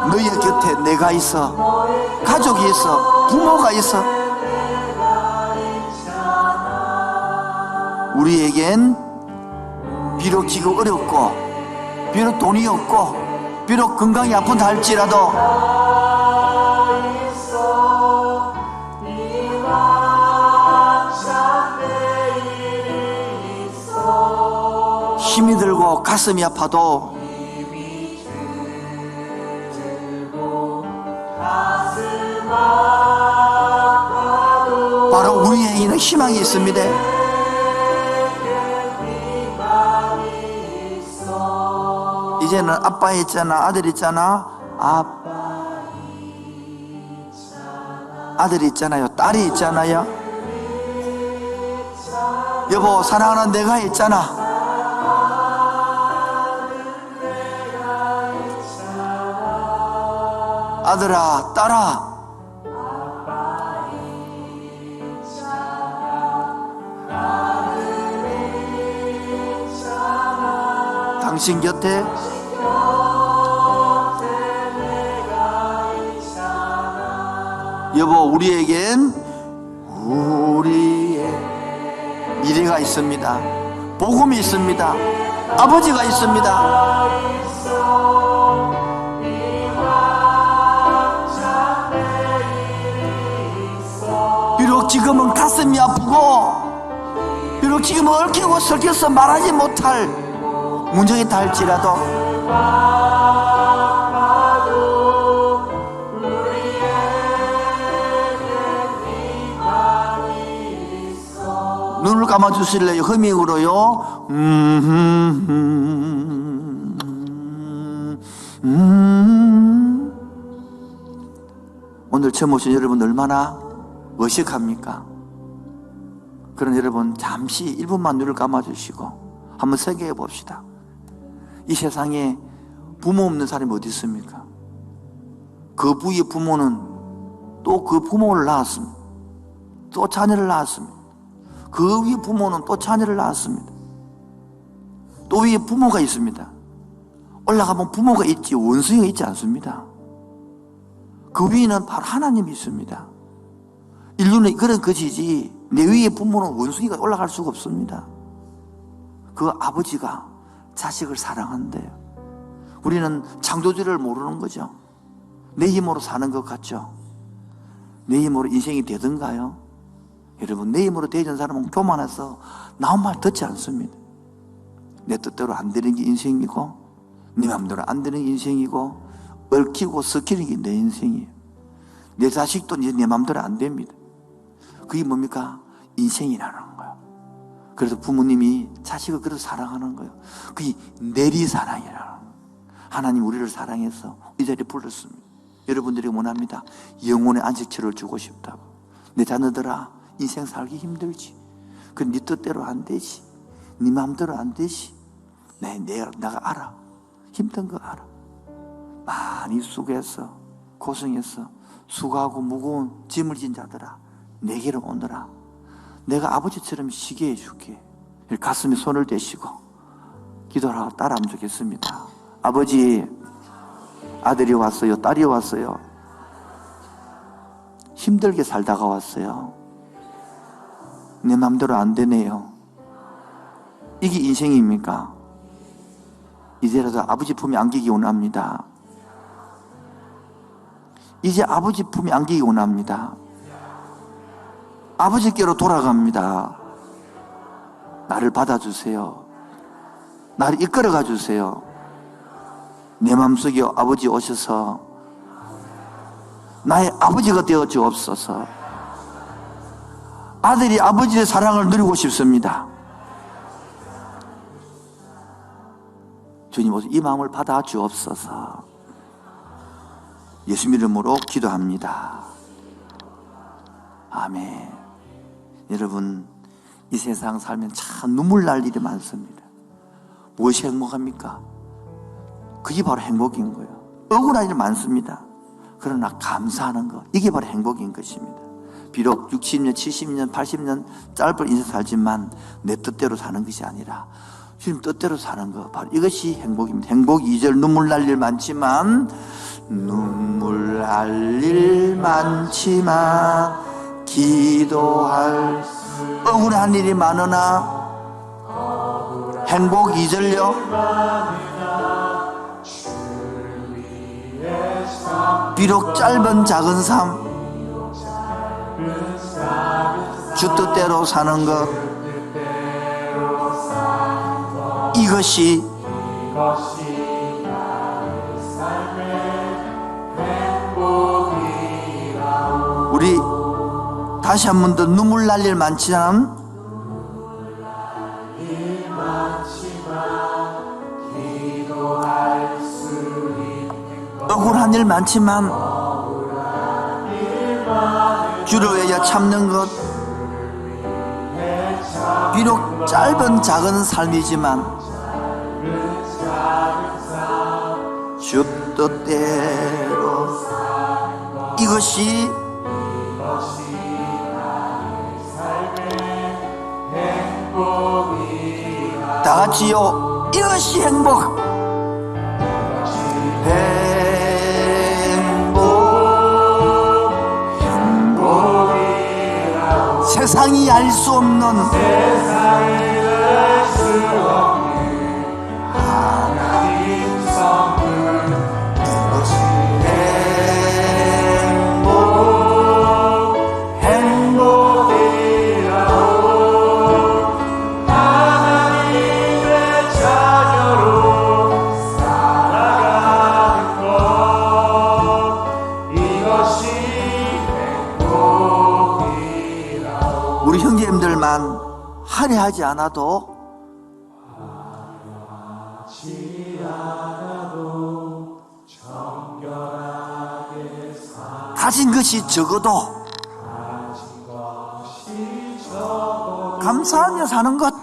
너희 곁에 내가 있어, 가족이 있어, 부모가 있어. 우리에겐 비록 지금 어렵고 비록 돈이 없고 비록 건강이 아픈다 할지라도 힘이 들고 가슴이 아파도 바로 우리에게는 희망이 있습니다. 이제는 아빠 있잖아, 아들 있잖아, 아들이 있잖아요, 딸이 있잖아요, 여보 사랑하는 내가 있잖아, 아들아 딸아, 당신 곁에 여보 우리에겐 우리의 미래가 있습니다. 복음이 있습니다. 아버지가 있습니다. 비록 지금은 가슴이 아프고 비록 지금은 얽히고 설켜서 말하지 못할 문제가 있다 할지라도 눈을 감아주실래요? 흐밍으로요. 오늘 처음 오신 여러분 얼마나 어색합니까? 그런 여러분 잠시 1분만 눈을 감아주시고 한번 생각해 봅시다. 이 세상에 부모 없는 사람이 어디 있습니까? 그 부의 부모는 또 그 부모를 낳았습니다. 또 자녀를 낳았습니다. 그 위에 부모는 또 자녀를 낳았습니다. 또 위에 부모가 있습니다. 올라가면 부모가 있지 원숭이가 있지 않습니다. 그 위에는 바로 하나님이 있습니다. 인류는 그런 것이지 내 위에 부모는 원숭이가 올라갈 수가 없습니다. 그 아버지가 자식을 사랑한대요. 우리는 창조주를 모르는 거죠. 내 힘으로 사는 것 같죠. 내 힘으로 인생이 되던가요? 여러분, 내 힘으로 되는 사람은 교만해서 나온 말 듣지 않습니다. 내 뜻대로 안 되는 게 인생이고 내 마음대로 안 되는 게 인생이고 얽히고 섞이는 게 내 인생이에요. 내 자식도 이제 내 마음대로 안 됩니다. 그게 뭡니까? 인생이라는 거예요. 그래서 부모님이 자식을 그렇게 사랑하는 거예요. 그게 내리사랑이라는 거예요. 하나님 우리를 사랑해서 이 자리에 불렀습니다. 여러분들이 원합니다. 영혼의 안식처를 주고 싶다고. 내 자녀들아, 인생 살기 힘들지. 그 네 뜻대로 안 되지. 네 마음대로 안 되지. 내가 알아. 힘든 거 알아. 많이 수고해서 고생해서 수고하고 무거운 짐을 진 자들아, 내게로 오너라. 내가 아버지처럼 쉬게 해줄게. 가슴에 손을 대시고 기도하고 따라하면 좋겠습니다. 아버지, 아들이 왔어요. 딸이 왔어요. 힘들게 살다가 왔어요. 내 마음대로 안 되네요. 이게 인생입니까? 이제라도 아버지 품에 안기기 원합니다. 이제 아버지 품에 안기기 원합니다. 아버지께로 돌아갑니다. 나를 받아주세요. 나를 이끌어가 주세요. 내 마음속에 아버지 오셔서 나의 아버지가 되어 주옵소서. 아들이 아버지의 사랑을 누리고 싶습니다. 주님, 이 마음을 받아 주옵소서. 예수 이름으로 기도합니다. 아멘. 여러분, 이 세상 살면 참 눈물 날 일이 많습니다. 무엇이 행복합니까? 그게 바로 행복인 거예요. 억울한 일 많습니다. 그러나 감사하는 것, 이게 바로 행복인 것입니다. 비록 60년, 70년, 80년 짧은 인생 살지만 내 뜻대로 사는 것이 아니라 주님 뜻대로 사는 것, 바로 이것이 행복입니다. 행복 2절, 눈물 날 일 많지만, 눈물 날 일 많지만 기도할 억울한 일이 많으나 행복 2절요. 비록 짧은 작은 삶, 주 뜻대로 사는 것, 이것이 우리 다시 한 번 더 눈물 날 일 많지만 억울한 일 많지만 주를 위하여 참는 것, 비록 짧은 작은 삶이지만 주 뜻대로, 이것이 다 같이요. 이것이 행복. 세상이 알 수 없는 하나님 선물, 이것이 행복이라오. 하나님의 자녀로 살아가는 것, 이것이 행복이라오. 우리 형제님들만 화려하지 않아도 가진 것이 적어도 감사하며 사는 것.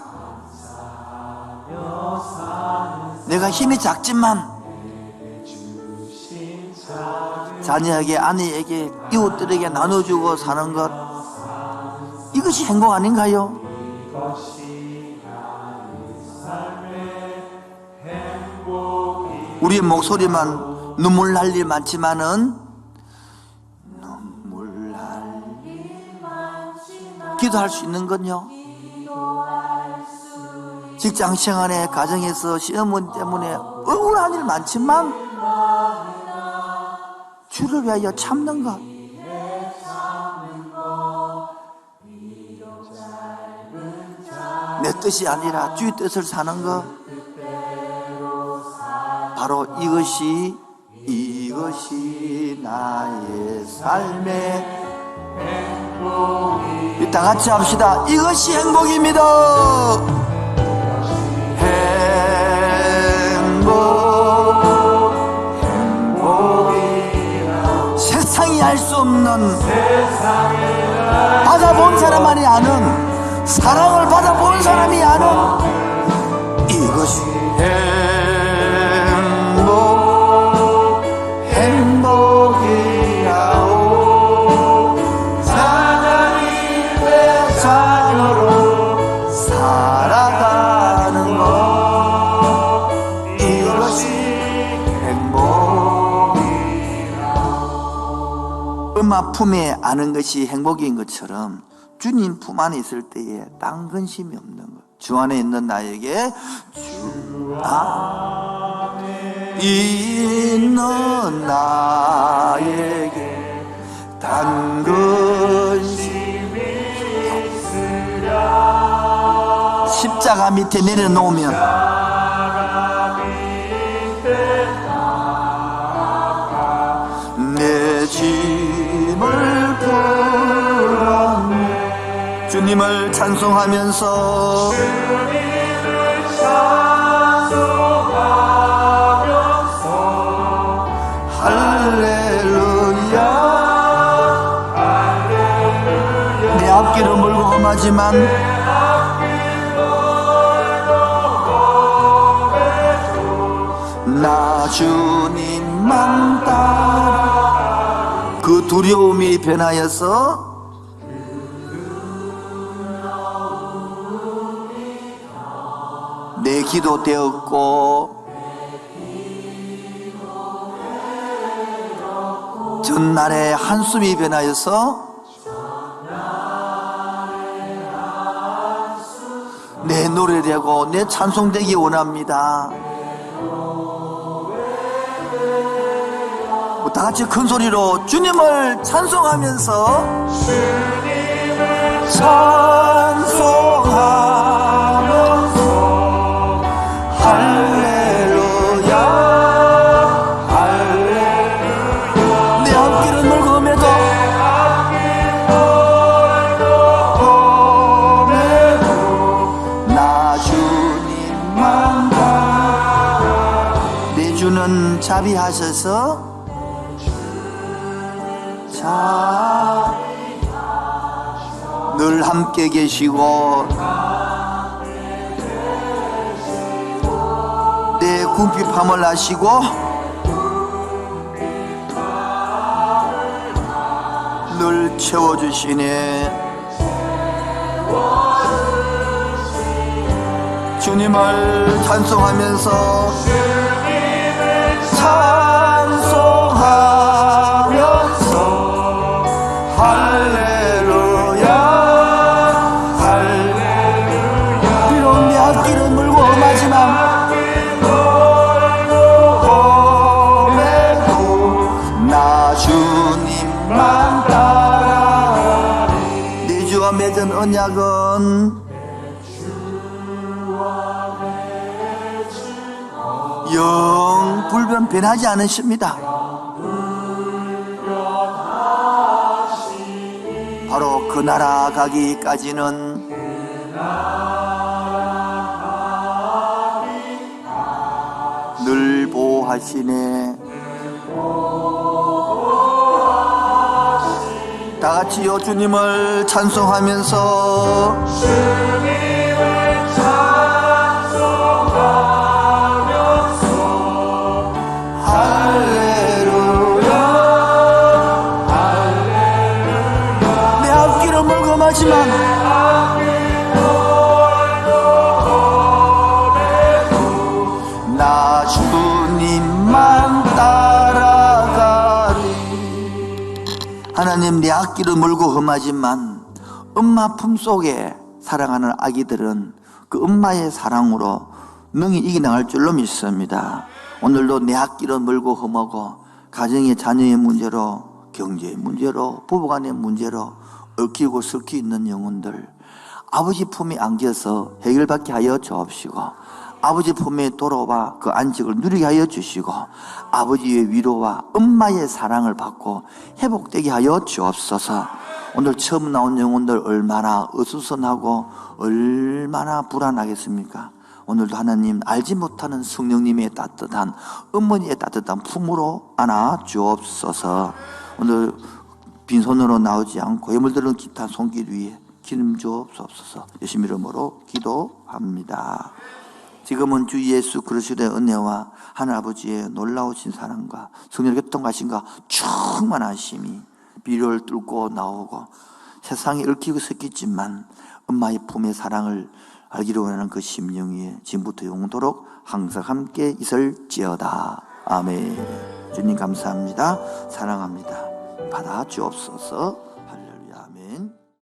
내가 힘이 작지만 자녀에게, 아내에게, 이웃들에게 나눠주고 사는 것, 이것이 행복 아닌가요? 우리의 목소리만 눈물 날 일 많지만은, 눈물 날 기도할 수 있는 건요, 직장 생활에, 가정에서 시어머니 때문에 억울한 일 많지만 주를 위하여 참는 것, 내 뜻이 아니라 주의 뜻을 사는 것, 바로 이것이 나의 삶의 행복이. 다 같이 합시다. 이것이 행복입니다. 세상이 알 수 없는, 받아본 사람만이 아는, 사랑을 받아본 사람이 아는 이것이 행복이라오. 하나님의 자녀로 살아가는 것, 이것이 행복이라오. 엄마 품에 아는 것이 행복인 것처럼 주님 품 안에 있을 때에 딴 근심이 없는 것, 주 안에 있는 나에게 주 안에 있는 나에게 단 근심이 있으랴. 십자가 밑에 내려놓으면 내 짐을 풀었네. 주님을 찬송하면서 할렐루야. 내 앞길은 멀고 험하지만 나 주님만 따라. 그 두려움이 변하여서 내 기도 되었고, 전날의 한숨이 변하여서 내 노래되고 내 찬송되기 원합니다. 다 같이 큰 소리로 주님을 찬송하면서 찬송하면서 할렐루야 할렐루야. 내 앞길은 멀고 험해도 나 주님만 따라. 내 주는 자비하셔서 늘 함께 계시고 내 궁핍함을 아시고 늘 채워주시네. 주님을 찬송하면서 찬송하면서 할렐루야 할렐루야. 비록 내 앞길은 멀고 험하지만 나 주님만 따라. 네 주와 맺은 언약은 영 불변 변하지 않으십니다. 바로 그 나라 가기까지는 늘 보호하시네. 다 같이요 주님을 찬송하면서 할렐루야 하나님, 내 앞길은 멀고 험하지만 엄마 품속에 사랑하는 아기들은 그 엄마의 사랑으로 능히 이겨나갈 줄로 믿습니다. 오늘도 내 앞길은 멀고 험하고 가정의 자녀의 문제로, 경제의 문제로, 부부간의 문제로 얽히고 섞여 있는 영혼들, 아버지 품에 안겨서 해결받게 하여 주옵시고, 아버지 품에 돌아와 그 안식을 누리게 하여 주시고, 아버지의 위로와 엄마의 사랑을 받고 회복되게 하여 주옵소서. 오늘 처음 나온 영혼들 얼마나 어수선하고 얼마나 불안하겠습니까? 오늘도 하나님, 알지 못하는 성령님의 따뜻한, 어머니의 따뜻한 품으로 안아 주옵소서. 오늘 빈손으로 나오지 않고 예물들은 기타 손길 위에 기름 주옵소서. 예수님 이름으로 기도합니다. 지금은 주 예수 그리스도의 은혜와 하늘 아버지의 놀라우신 사랑과 성령의 교통하심과 충만하심이 비료를 뚫고 나오고 세상에 얽히고 섞이지만 엄마의 품의 사랑을 알기로 원하는 그 심령 위에 지금부터 영원토록 항상 함께 있을지어다. 아멘. 주님 감사합니다. 사랑합니다. 받아 주옵소서.